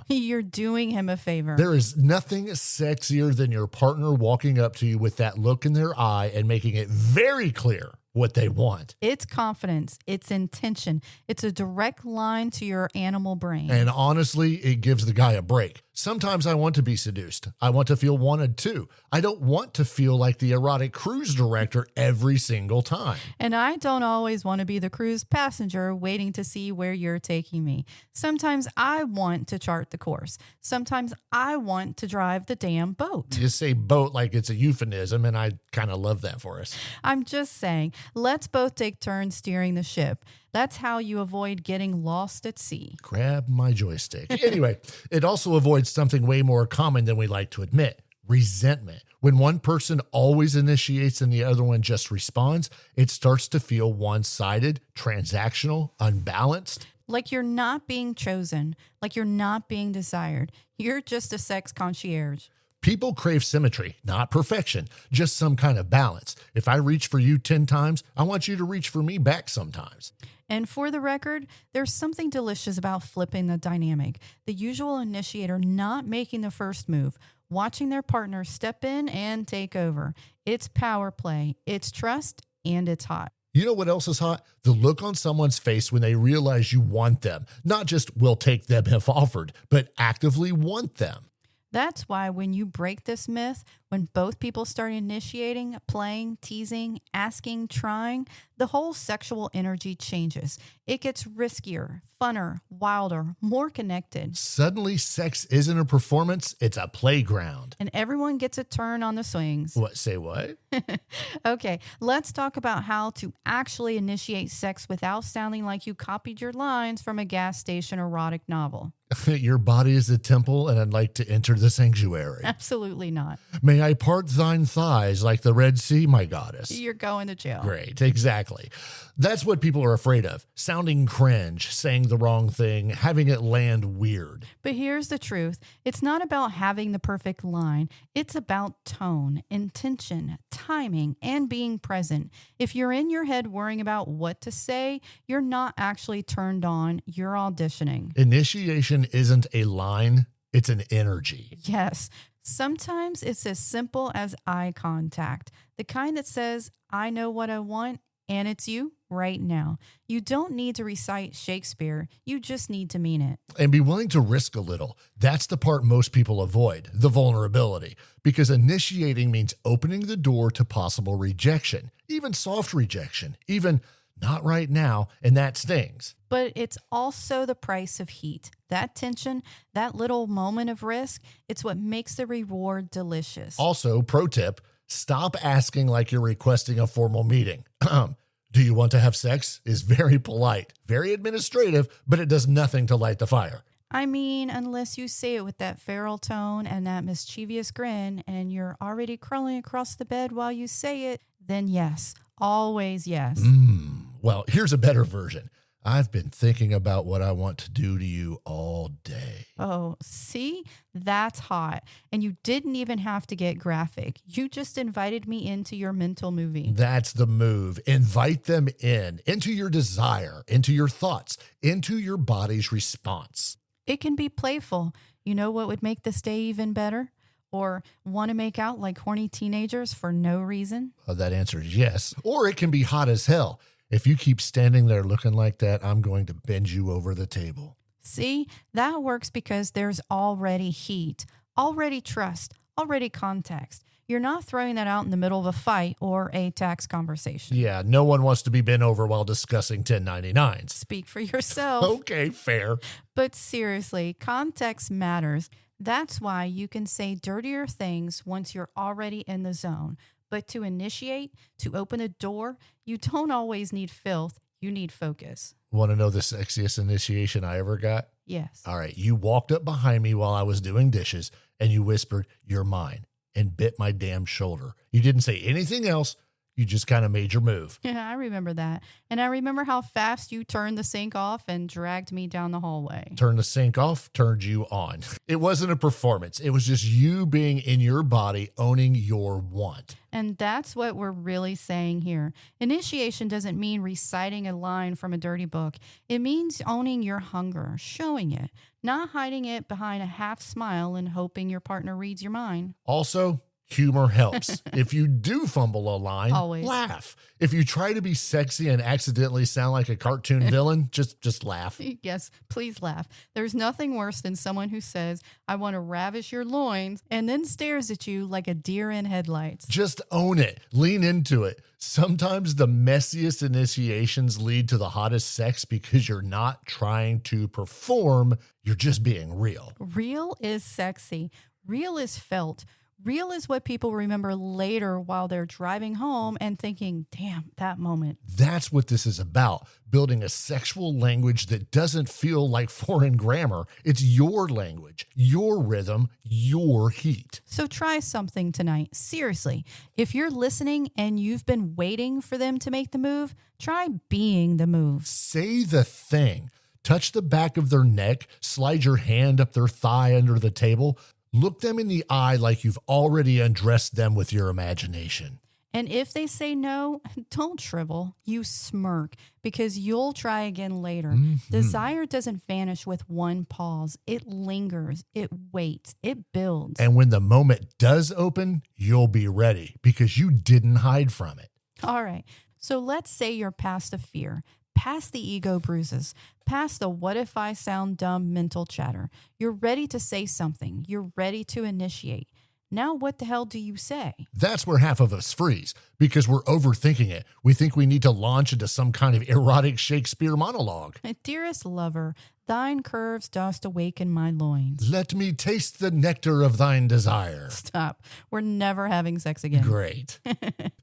You're doing him a favor. There is nothing sexier than your partner walking up to you with that look in their eye and making it very clear what they want. It's confidence. It's intention. It's a direct line to your animal brain. And honestly, it gives the guy a break. Sometimes I want to be seduced. I want to feel wanted too. I don't want to feel like the erotic cruise director every single time. And I don't always want to be the cruise passenger waiting to see where you're taking me. Sometimes I want to chart the course. Sometimes I want to drive the damn boat. You say boat like it's a euphemism, and I kind of love that for us. I'm just saying, let's both take turns steering the ship. That's how you avoid getting lost at sea. Grab my joystick. Anyway, it also avoids something way more common than we like to admit. Resentment. When one person always initiates and the other one just responds, it starts to feel one-sided, transactional, unbalanced. Like you're not being chosen. Like you're not being desired. You're just a sex concierge. People crave symmetry, not perfection, just some kind of balance. If I reach for you 10 times, I want you to reach for me back sometimes. And for the record, there's something delicious about flipping the dynamic. The usual initiator not making the first move, watching their partner step in and take over. It's power play, it's trust, and it's hot. You know what else is hot? The look on someone's face when they realize you want them. Not just will take them if offered, but actively want them. That's why when you break this myth, When both people start initiating, playing, teasing, asking, trying, the whole sexual energy changes. It gets riskier, funner, wilder, more connected. Suddenly, sex isn't a performance, it's a playground. And everyone gets a turn on the swings. What? Say what? Okay, let's talk about how to actually initiate sex without sounding like you copied your lines from a gas station erotic novel. Your body is a temple, and I'd like to enter the sanctuary. Absolutely not. May I part thine thighs like the Red Sea, my goddess? You're going to jail. Great, exactly. That's what people are afraid of. Sounding cringe, saying the wrong thing, having it land weird. But here's the truth. It's not about having the perfect line. It's about tone, intention, timing, and being present. If you're in your head worrying about what to say, you're not actually turned on. You're auditioning. Initiation isn't a line, it's an energy. Yes. Sometimes it's as simple as eye contact, the kind that says, I know what I want, and it's you right now. You don't need to recite Shakespeare. You just need to mean it. And be willing to risk a little. That's the part most people avoid, the vulnerability. Because initiating means opening the door to possible rejection, even soft rejection, even not right now, and that stings. But it's also the price of heat. That tension, that little moment of risk, it's what makes the reward delicious. Also, pro tip, stop asking like you're requesting a formal meeting. Do you want to have sex? Is very polite, very administrative, but it does nothing to light the fire. I mean, unless you say it with that feral tone and that mischievous grin, and you're already crawling across the bed while you say it, then yes, always yes. Well, here's a better version. I've been thinking about what I want to do to you all day. Oh, see? That's hot. And you didn't even have to get graphic. You just invited me into your mental movie. That's the move. Invite them into your desire, into your thoughts, into your body's response. It can be playful. You know what would make this day even better? Or want to make out like horny teenagers for no reason? That answer is yes. Or it can be hot as hell. If you keep standing there looking like that, I'm going to bend you over the table. See, that works because there's already heat, already trust, already context. You're not throwing that out in the middle of a fight or a tax conversation. Yeah, no one wants to be bent over while discussing 1099s. Speak for yourself. Okay, fair. But seriously, context matters. That's why you can say dirtier things once you're already in the zone. But to initiate, to open a door, you don't always need filth. You need focus. Want to know the sexiest initiation I ever got? Yes. All right. You walked up behind me while I was doing dishes and you whispered, "You're mine," and bit my damn shoulder. You didn't say anything else. You just kind of made your move. Yeah, I remember that. And I remember how fast you turned the sink off and dragged me down the hallway. Turned the sink off, turned you on. It wasn't a performance. It was just you being in your body, owning your want. And that's what we're really saying here. Initiation doesn't mean reciting a line from a dirty book. It means owning your hunger, showing it, not hiding it behind a half smile and hoping your partner reads your mind. Also, humor helps. If you do fumble a line, Always. Laugh. If you try to be sexy and accidentally sound like a cartoon villain, just laugh. Yes, please laugh. There's nothing worse than someone who says, I want to ravish your loins, and then stares at you like a deer in headlights. Just own it. Lean into it. Sometimes the messiest initiations lead to the hottest sex because you're not trying to perform. You're just being real. Real is sexy. Real is felt. Real is what people remember later while they're driving home and thinking, damn, that moment. That's what this is about. Building a sexual language that doesn't feel like foreign grammar. It's your language, your rhythm, your heat. So try something tonight. Seriously, if you're listening and you've been waiting for them to make the move, try being the move. Say the thing. Touch the back of their neck, slide your hand up their thigh under the table. Look them in the eye like you've already undressed them with your imagination. And if they say no, don't shrivel. You smirk because you'll try again later. Desire doesn't vanish with one pause. It lingers. It waits. It builds. And when the moment does open, you'll be ready because you didn't hide from it. All right. So let's say you're past the fear, past the ego bruises, past the what if I sound dumb mental chatter. You're ready to say something. You're ready to initiate. Now what the hell do you say? That's where half of us freeze because we're overthinking it. We think we need to launch into some kind of erotic Shakespeare monologue. Dearest lover, thine curves dost awaken my loins. Let me taste the nectar of thine desire. Stop. We're never having sex again. Great.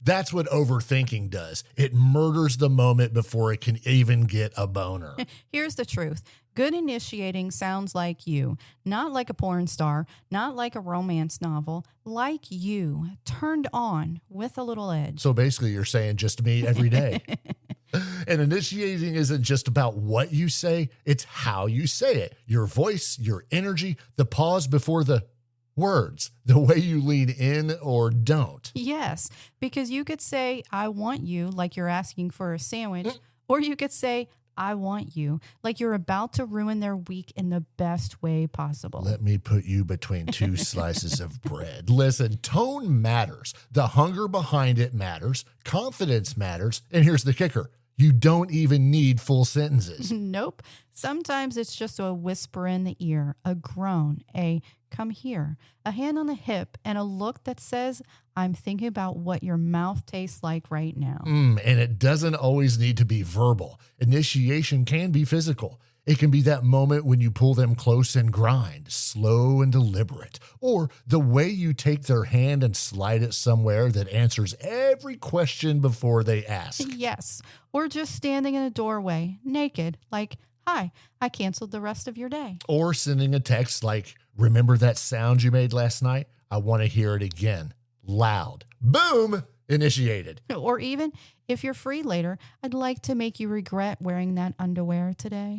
That's what overthinking does. It murders the moment before it can even get a boner. Here's the truth. Good initiating sounds like you, not like a porn star, not like a romance novel, like you, turned on with a little edge. So basically, you're saying just me every day. And initiating isn't just about what you say, it's how you say it. Your voice, your energy, the pause before the words, the way you lean in or don't. Yes, because you could say, I want you, like you're asking for a sandwich, or you could say, I want you, like you're about to ruin their week in the best way possible. Let me put you between two slices of bread. Listen, tone matters. The hunger behind it matters. Confidence matters. And here's the kicker. You don't even need full sentences. Nope. Sometimes it's just a whisper in the ear, a groan, a come here, a hand on the hip, and a look that says, I'm thinking about what your mouth tastes like right now. And it doesn't always need to be verbal. Initiation can be physical. It can be that moment when you pull them close and grind, slow and deliberate, or the way you take their hand and slide it somewhere that answers every question before they ask. Yes, or just standing in a doorway, naked, like, hi, I canceled the rest of your day. Or sending a text like, remember that sound you made last night? I want to hear it again. Loud. Boom! Initiated. Or even, if you're free later, I'd like to make you regret wearing that underwear today.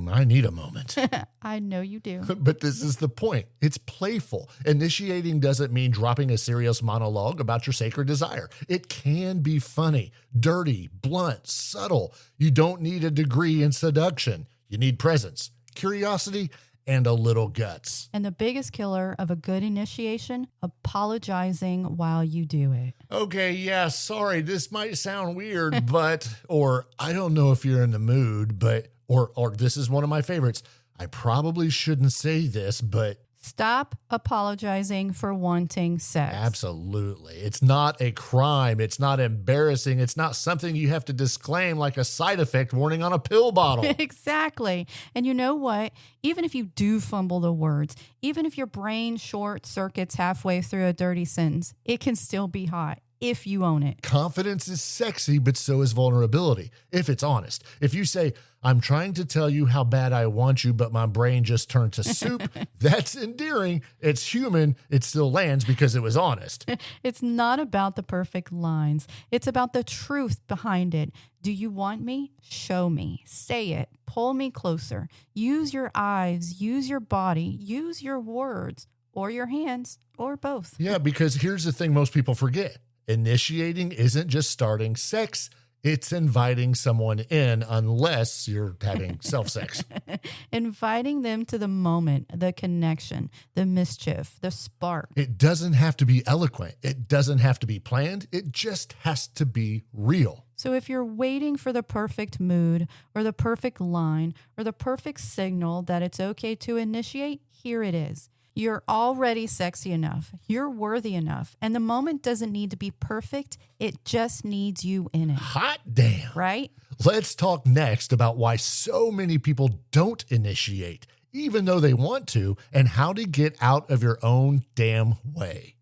I need a moment. I know you do. But this is the point. It's playful. Initiating doesn't mean dropping a serious monologue about your sacred desire. It can be funny, dirty, blunt, subtle. You don't need a degree in seduction. You need presence, curiosity, and a little guts. And the biggest killer of a good initiation, apologizing while you do it. Okay, yeah, sorry, this might sound weird, but, or I don't know if you're in the mood, but, or this is one of my favorites. I probably shouldn't say this, but. Stop apologizing for wanting sex. Absolutely. It's not a crime. It's not embarrassing. It's not something you have to disclaim like a side effect warning on a pill bottle. Exactly. And you know what? Even if you do fumble the words, even if your brain short circuits halfway through a dirty sentence, it can still be hot if you own it. Confidence is sexy, but so is vulnerability, if it's honest. If you say, I'm trying to tell you how bad I want you, but my brain just turned to soup, that's endearing. It's human. It still lands because it was honest. It's not about the perfect lines. It's about the truth behind it. Do you want me? Show me. Say it. Pull me closer. Use your eyes. Use your body. Use your words or your hands or both. Yeah, because here's the thing most people forget. Initiating isn't just starting sex. It's inviting someone in unless you're having self-sex. Inviting them to the moment, the connection, the mischief, the spark. It doesn't have to be eloquent. It doesn't have to be planned. It just has to be real. So if you're waiting for the perfect mood or the perfect line or the perfect signal that it's okay to initiate, here it is. You're already sexy enough. You're worthy enough. And the moment doesn't need to be perfect. It just needs you in it. Hot damn. Right? Let's talk next about why so many people don't initiate, even though they want to, and how to get out of your own damn way.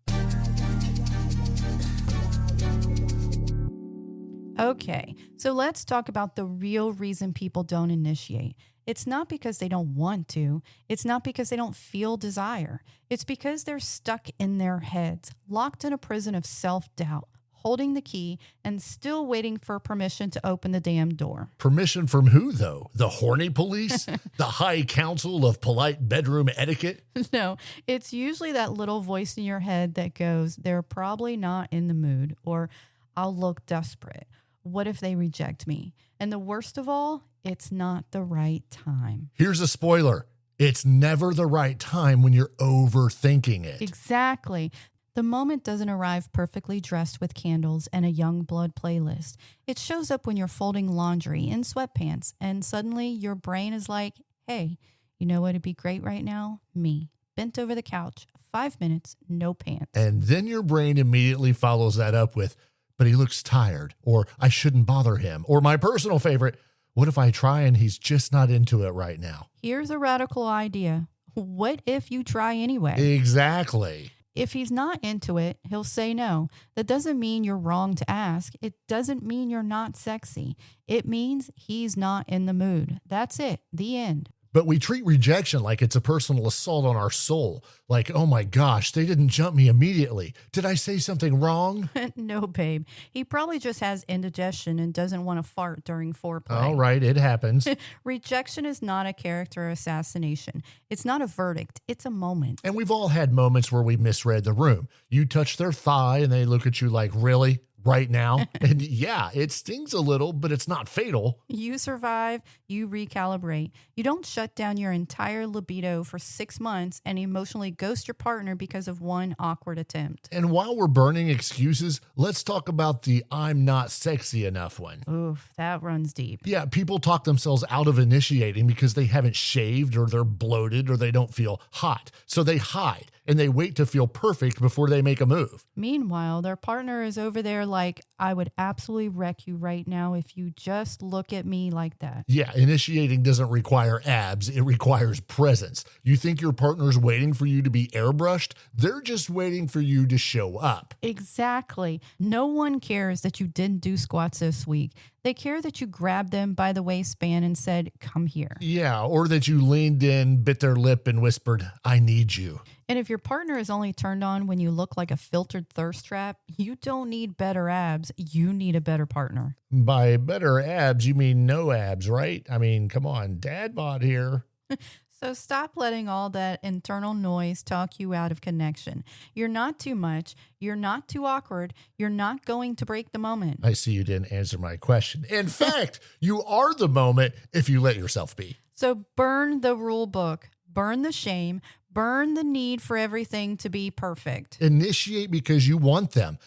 Okay, so let's talk about the real reason people don't initiate. It's not because they don't want to. It's not because they don't feel desire. It's because they're stuck in their heads, locked in a prison of self-doubt, holding the key and still waiting for permission to open the damn door. Permission from who, though? The horny police? The High Council of Polite Bedroom Etiquette? No, it's usually that little voice in your head that goes, they're probably not in the mood, or I'll look desperate. What if they reject me? And the worst of all, it's not the right time. Here's a spoiler. It's never the right time when you're overthinking it. Exactly. The moment doesn't arrive perfectly dressed with candles and a Young Blood playlist. It shows up when you're folding laundry in sweatpants, and suddenly your brain is like, hey, you know what would be great right now? Me, bent over the couch, 5 minutes, no pants. And then your brain immediately follows that up with, but he looks tired, or I shouldn't bother him, or my personal favorite, what if I try and he's just not into it right now? Here's a radical idea. What if you try anyway? Exactly. If he's not into it, he'll say no. That doesn't mean you're wrong to ask. It doesn't mean you're not sexy. It means he's not in the mood. That's it. The end. But we treat rejection like it's a personal assault on our soul. Like, oh my gosh, they didn't jump me immediately. Did I say something wrong? No, babe. He probably just has indigestion and doesn't want to fart during foreplay. All right, it happens. Rejection is not a character assassination. It's not a verdict. It's a moment. And we've all had moments where we misread the room. You touch their thigh and they look at you like, really? Right now? And yeah, it stings a little, but it's not fatal. You survive, you recalibrate. You don't shut down your entire libido for 6 months and emotionally ghost your partner because of one awkward attempt. And while we're burning excuses, let's talk about the I'm not sexy enough one. Oof, that runs deep. Yeah, people talk themselves out of initiating because they haven't shaved or they're bloated or they don't feel hot. So they hide and they wait to feel perfect before they make a move. Meanwhile, their partner is over there like, I would absolutely wreck you right now if you just look at me like that. Yeah, initiating doesn't require abs. It requires presence. You think your partner's waiting for you to be airbrushed? They're just waiting for you to show up. Exactly. No one cares that you didn't do squats this week. They care that you grabbed them by the waistband and said, come here. Yeah, or that you leaned in, bit their lip, and whispered, I need you. And if your partner is only turned on when you look like a filtered thirst trap, you don't need better abs. You need a better partner. By better abs, you mean no abs, right? I mean, come on, dad bod here. So stop letting all that internal noise talk you out of connection. You're not too much. You're not too awkward. You're not going to break the moment. I see you didn't answer my question. In fact, you are the moment if you let yourself be. So burn the rule book, burn the shame, burn the need for everything to be perfect. Initiate because you want them.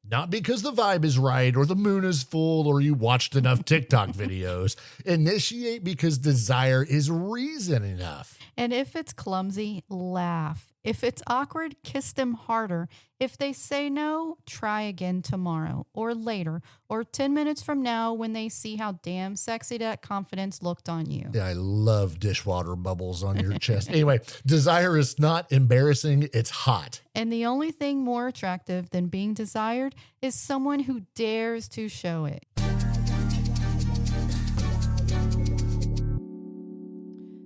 Not because the vibe is right or the moon is full or you watched enough TikTok videos. Initiate because desire is reason enough. And if it's clumsy, laugh. If it's awkward, kiss them harder. If they say no, try again tomorrow or later or 10 minutes from now when they see how damn sexy that confidence looked on you. Yeah, I love dishwater bubbles on your chest. Anyway, desire is not embarrassing. It's hot. And the only thing more attractive than being desired is someone who dares to show it.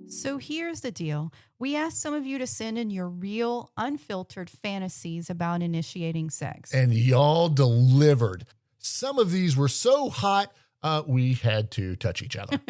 So here's the deal. We asked some of you to send in your real, unfiltered fantasies about initiating sex. And y'all delivered. Some of these were so hot, we had to touch each other.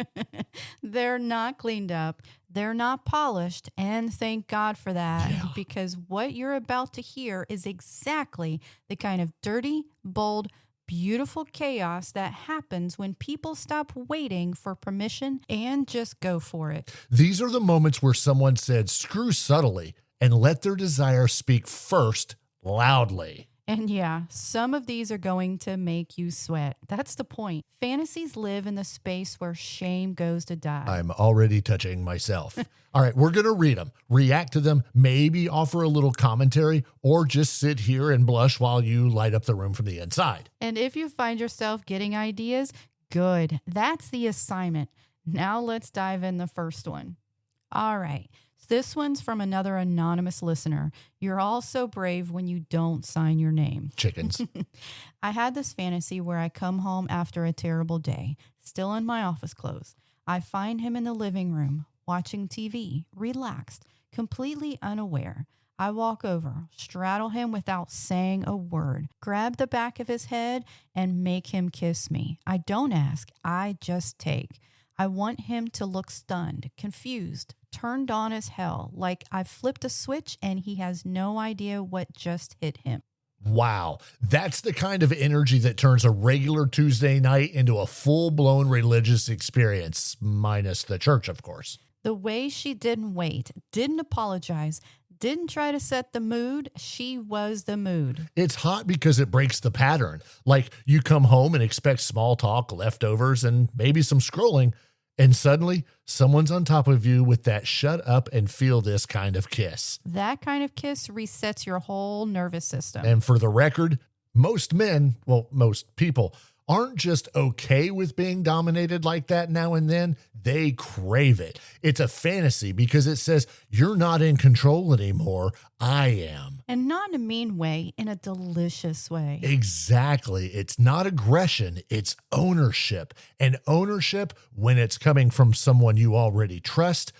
They're not cleaned up. They're not polished. And thank God for that. Yeah. Because what you're about to hear is exactly the kind of dirty, bold, beautiful chaos that happens when people stop waiting for permission and just go for it. These are the moments where someone said, screw subtly and let their desire speak first loudly. And yeah, some of these are going to make you sweat. That's the point. Fantasies live in the space where shame goes to die. I'm already touching myself. All right, we're going to read them, react to them, maybe offer a little commentary, or just sit here and blush while you light up the room from the inside. And if you find yourself getting ideas, good. That's the assignment. Now let's dive in the first one. All right. This one's from another anonymous listener. You're all so brave when you don't sign your name. Chickens. I had this fantasy where I come home after a terrible day, still in my office clothes. I find him in the living room, watching TV, relaxed, completely unaware. I walk over, straddle him without saying a word, grab the back of his head, and make him kiss me. I don't ask, I just take. I want him to look stunned, confused, turned on as hell, like I've flipped a switch and he has no idea what just hit him. Wow, that's the kind of energy that turns a regular Tuesday night into a full-blown religious experience, minus the church, of course. The way she didn't wait, didn't apologize, didn't try to set the mood, she was the mood. It's hot because it breaks the pattern. Like you come home and expect small talk, leftovers, and maybe some scrolling, And suddenly, someone's on top of you with that shut up and feel this kind of kiss. That kind of kiss resets your whole nervous system. And for the record, most men, well, most people, aren't just okay with being dominated like that now and then. They crave it. It's a fantasy because it says, you're not in control anymore. I am. And not in a mean way, in a delicious way. Exactly. It's not aggression. It's ownership. And ownership, when it's coming from someone you already trust,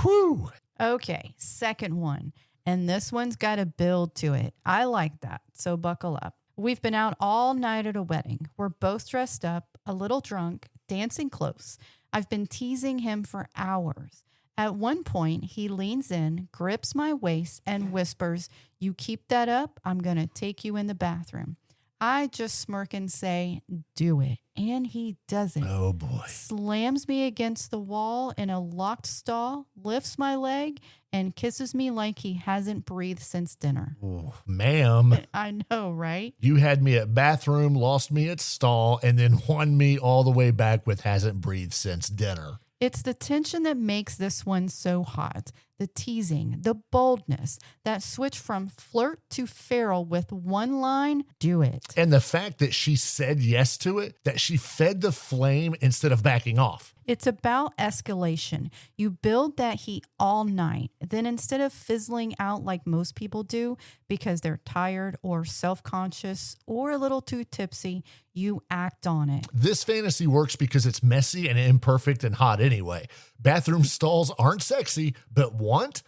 whew. Okay, second one. And this one's got a build to it. I like that, so buckle up. We've been out all night at a wedding. We're both dressed up, a little drunk, dancing close. I've been teasing him for hours. At one point, he leans in, grips my waist, and whispers, "You keep that up, I'm going to take you in the bathroom." I just smirk and say, "Do it." And he does it. Oh, boy. Slams me against the wall in a locked stall, lifts my leg, and kisses me like he hasn't breathed since dinner. Ooh, ma'am. I know, right? You had me at bathroom, lost me at stall, and then won me all the way back with hasn't breathed since dinner. It's the tension that makes this one so hot. The teasing, the boldness, that switch from flirt to feral with one line, "Do it." And the fact that she said yes to it, that she fed the flame instead of backing off. It's about escalation. You build that heat all night. Then instead of fizzling out like most people do because they're tired or self-conscious or a little too tipsy, you act on it. This fantasy works because it's messy and imperfect and hot anyway. Bathroom stalls aren't sexy, but want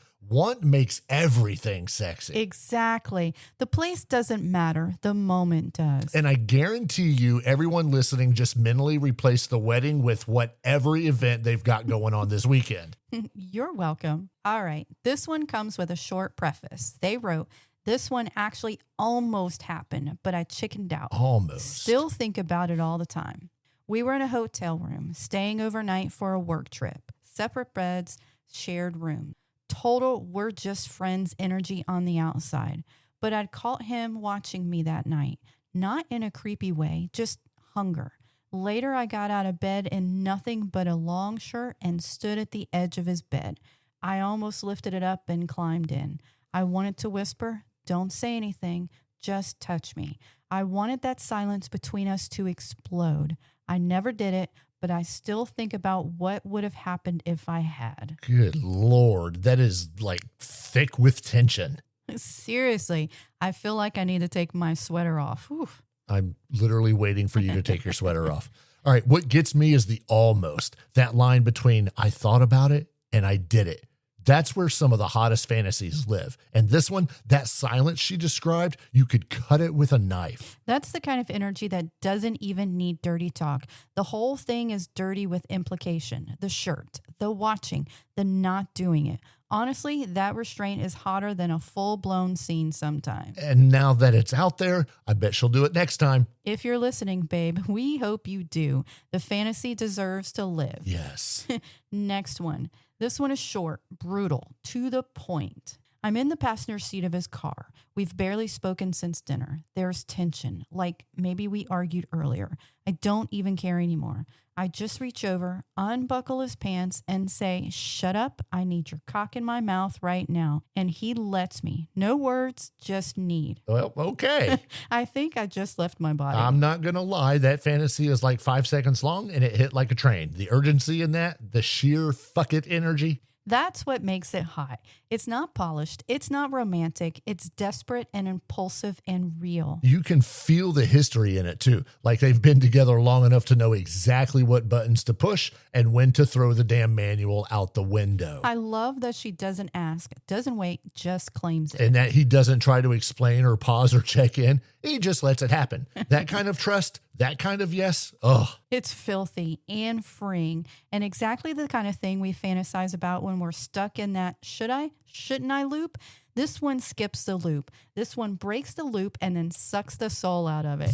makes everything sexy. Exactly. The place doesn't matter. The moment does. And I guarantee you, everyone listening just mentally replaced the wedding with whatever event they've got going on this weekend. You're welcome. All right. This one comes with a short preface. They wrote, "This one actually almost happened, but I chickened out. Almost. Still think about it all the time. We were in a hotel room, staying overnight for a work trip. Separate beds, shared room. Total, we're just friends energy on the outside. But I'd caught him watching me that night. Not in a creepy way, just hunger. Later, I got out of bed in nothing but a long shirt and stood at the edge of his bed. I almost lifted it up and climbed in. I wanted to whisper, 'Don't say anything, just touch me.' I wanted that silence between us to explode. I never did it, but I still think about what would have happened if I had." Good Lord. That is like thick with tension. Seriously, I feel like I need to take my sweater off. Oof. I'm literally waiting for you to take your sweater off. All right. What gets me is the almost. That line between I thought about it and I did it. That's where some of the hottest fantasies live. And this one, that silence she described, you could cut it with a knife. That's the kind of energy that doesn't even need dirty talk. The whole thing is dirty with implication. The shirt, the watching, the not doing it. Honestly, that restraint is hotter than a full-blown scene sometimes. And now that it's out there, I bet she'll do it next time. If you're listening, babe, we hope you do. The fantasy deserves to live. Yes. Next one. This one is short, brutal, to the point. I'm in the passenger seat of his car. We've barely spoken since dinner. There's tension, like maybe we argued earlier. I don't even care anymore. I just reach over, unbuckle his pants, and say, "Shut up, I need your cock in my mouth right now." And he lets me. No words, just need. Well, okay. I think I just left my body. I'm not going to lie. That fantasy is like 5 seconds long and it hit like a train. The urgency in that, the sheer fuck it energy. That's what makes it hot. It's not polished. It's not romantic. It's desperate and impulsive and real. You can feel the history in it too. Like they've been together long enough to know exactly what buttons to push and when to throw the damn manual out the window. I love that she doesn't ask, doesn't wait, just claims it. And that he doesn't try to explain or pause or check in. He just lets it happen. That kind of trust, that kind of yes. Ugh. It's filthy and freeing and exactly the kind of thing we fantasize about when we're stuck in that should I, shouldn't I loop. This one skips the loop. This one breaks the loop and then sucks the soul out of it.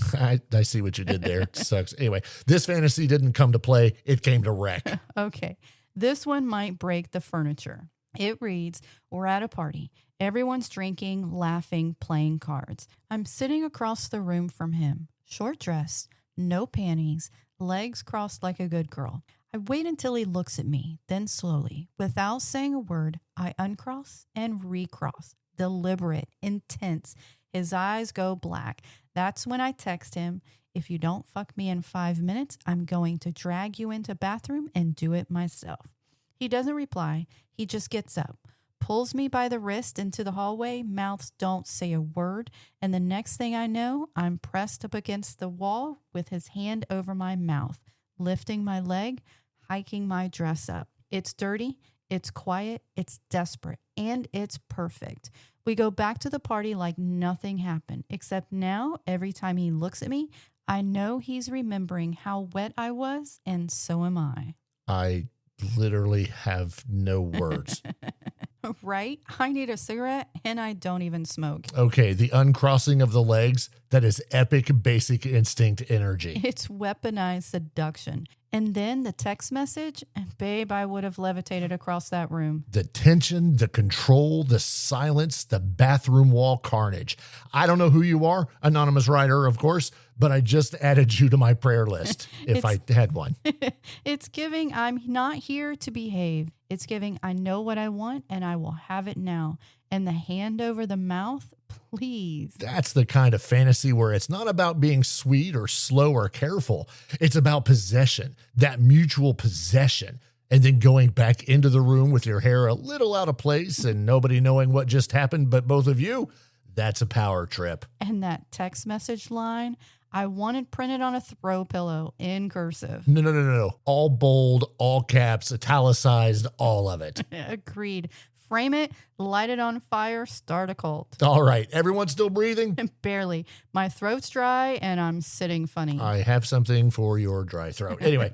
I see what you did there. It sucks. Anyway, this fantasy didn't come to play. It came to wreck. Okay. This one might break the furniture. It reads, we're at a party. Everyone's drinking, laughing, playing cards. I'm sitting across the room from him. Short dress, no panties, legs crossed like a good girl. I wait until he looks at me, then slowly, without saying a word, I uncross and recross. Deliberate, intense. His eyes go black. That's when I text him, if you don't fuck me in 5 minutes, I'm going to drag you into bathroom and do it myself. He doesn't reply. He just gets up, pulls me by the wrist into the hallway, mouths don't say a word, and the next thing I know, I'm pressed up against the wall with his hand over my mouth, lifting my leg, hiking my dress up. It's dirty, it's quiet, it's desperate, and it's perfect. We go back to the party like nothing happened, except now, every time he looks at me, I know he's remembering how wet I was, and so am I. I literally have no words. Right? I need a cigarette, and I don't even smoke. Okay, the uncrossing of the legs, that is epic basic instinct energy. It's weaponized seduction. And then the text message, and babe, I would have levitated across that room. The tension, the control, the silence, the bathroom wall carnage. I don't know who you are, anonymous writer, of course, but I just added you to my prayer list if I had one. It's giving, I'm not here to behave. It's giving, I know what I want and I will have it now. And the hand over the mouth, please. That's the kind of fantasy where it's not about being sweet or slow or careful. It's about possession, that mutual possession, and then going back into the room with your hair a little out of place and nobody knowing what just happened but both of you. That's a power trip. And that text message line, I want it printed on a throw pillow in cursive. No. All bold, all caps, italicized, all of it. Agreed. Frame it, light it on fire, start a cult. All right. Everyone still breathing? Barely. My throat's dry and I'm sitting funny. I have something for your dry throat. Anyway,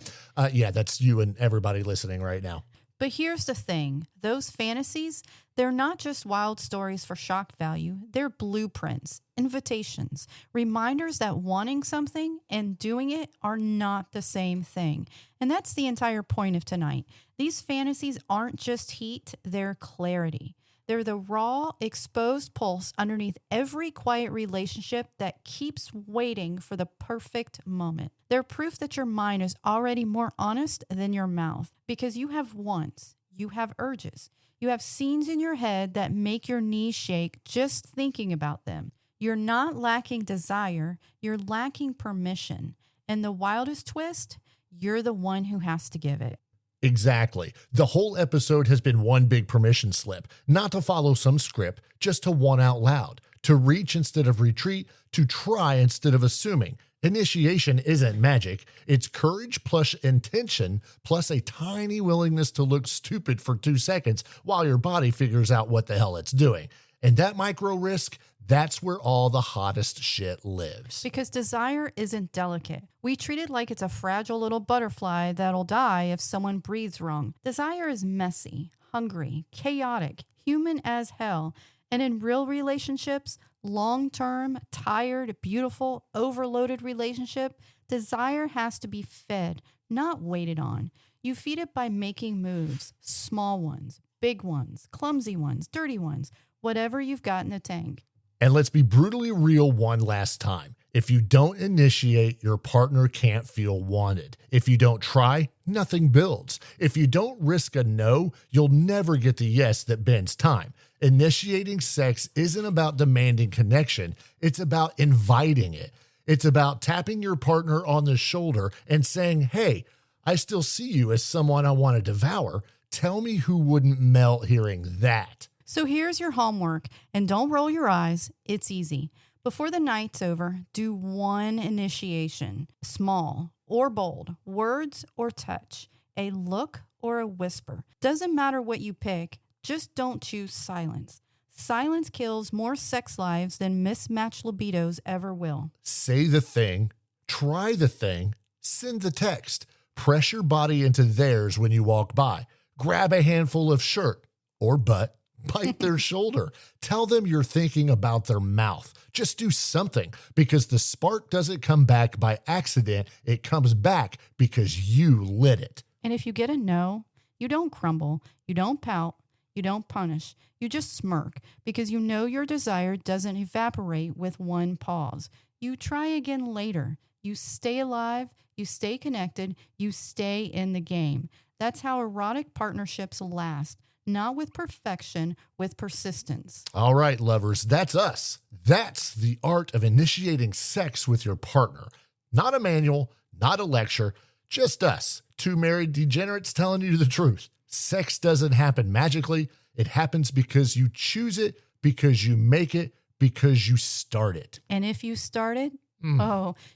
yeah, that's you and everybody listening right now. But here's the thing. Those fantasies, they're not just wild stories for shock value. They're blueprints, invitations, reminders that wanting something and doing it are not the same thing. And that's the entire point of tonight. These fantasies aren't just heat, they're clarity. They're the raw, exposed pulse underneath every quiet relationship that keeps waiting for the perfect moment. They're proof that your mind is already more honest than your mouth because you have wants, you have urges, you have scenes in your head that make your knees shake just thinking about them. You're not lacking desire, you're lacking permission. And the wildest twist, you're the one who has to give it. Exactly. The whole episode has been one big permission slip, not to follow some script, just to want out loud, to reach instead of retreat, to try instead of assuming. Initiation isn't magic. It's courage plus intention plus a tiny willingness to look stupid for 2 seconds while your body figures out what the hell it's doing. And that micro risk, that's where all the hottest shit lives. Because desire isn't delicate. We treat it like it's a fragile little butterfly that'll die if someone breathes wrong. Desire is messy, hungry, chaotic, human as hell. And in real relationships, long-term, tired, beautiful, overloaded relationship, desire has to be fed, not waited on. You feed it by making moves, small ones, big ones, clumsy ones, dirty ones, whatever you've got in the tank. And let's be brutally real one last time. If you don't initiate, your partner can't feel wanted. If you don't try, nothing builds. If you don't risk a no, you'll never get the yes that bends time. Initiating sex isn't about demanding connection. It's about inviting it. It's about tapping your partner on the shoulder and saying, hey, I still see you as someone I want to devour. Tell me who wouldn't melt hearing that. So here's your homework, and don't roll your eyes. It's easy. Before the night's over, do one initiation, small or bold, words or touch, a look or a whisper. Doesn't matter what you pick, just don't choose silence. Silence kills more sex lives than mismatched libidos ever will. Say the thing, try the thing, send the text, press your body into theirs when you walk by, grab a handful of shirt or butt, bite their shoulder. Tell them you're thinking about their mouth. Just do something because the spark doesn't come back by accident. It comes back because you lit it. And if you get a no, you don't crumble, you don't pout, you don't punish. You just smirk because you know your desire doesn't evaporate with one pause. You try again later. You stay alive. You stay connected. You stay in the game. That's how erotic partnerships last. Not with perfection, with persistence. All right, lovers, that's us. That's the art of initiating sex with your partner. Not a manual, not a lecture, just us, two married degenerates telling you the truth. Sex doesn't happen magically. It happens because you choose it, because you make it, because you start it. And if you started,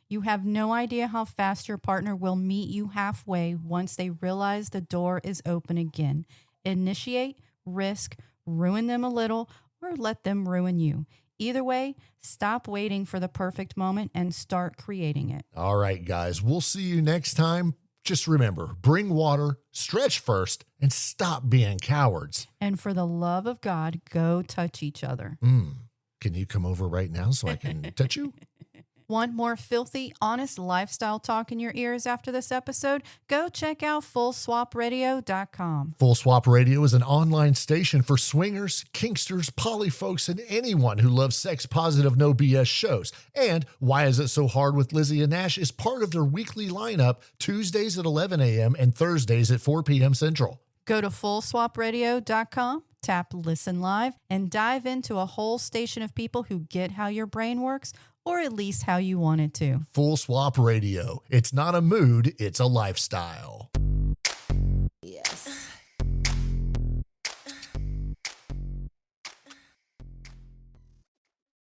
you have no idea how fast your partner will meet you halfway once they realize the door is open again. Initiate, risk, ruin them a little, or let them ruin you. Either way, stop waiting for the perfect moment and start creating it. All right, guys, we'll see you next time. Just remember, bring water, stretch first, and stop being cowards. And for the love of God, go touch each other. Can you come over right now so I can touch you? Want more filthy, honest lifestyle talk in your ears after this episode? Go check out FullSwapRadio.com. Full Swap Radio is an online station for swingers, kinksters, poly folks, and anyone who loves sex-positive, no BS shows. And Why Is It So Hard with Lizzie and Nash is part of their weekly lineup, Tuesdays at 11 a.m. and Thursdays at 4 p.m. Central. Go to FullSwapRadio.com, tap Listen Live, and dive into a whole station of people who get how your brain works, or at least how you want it to. Full Swap Radio. It's not a mood, it's a lifestyle.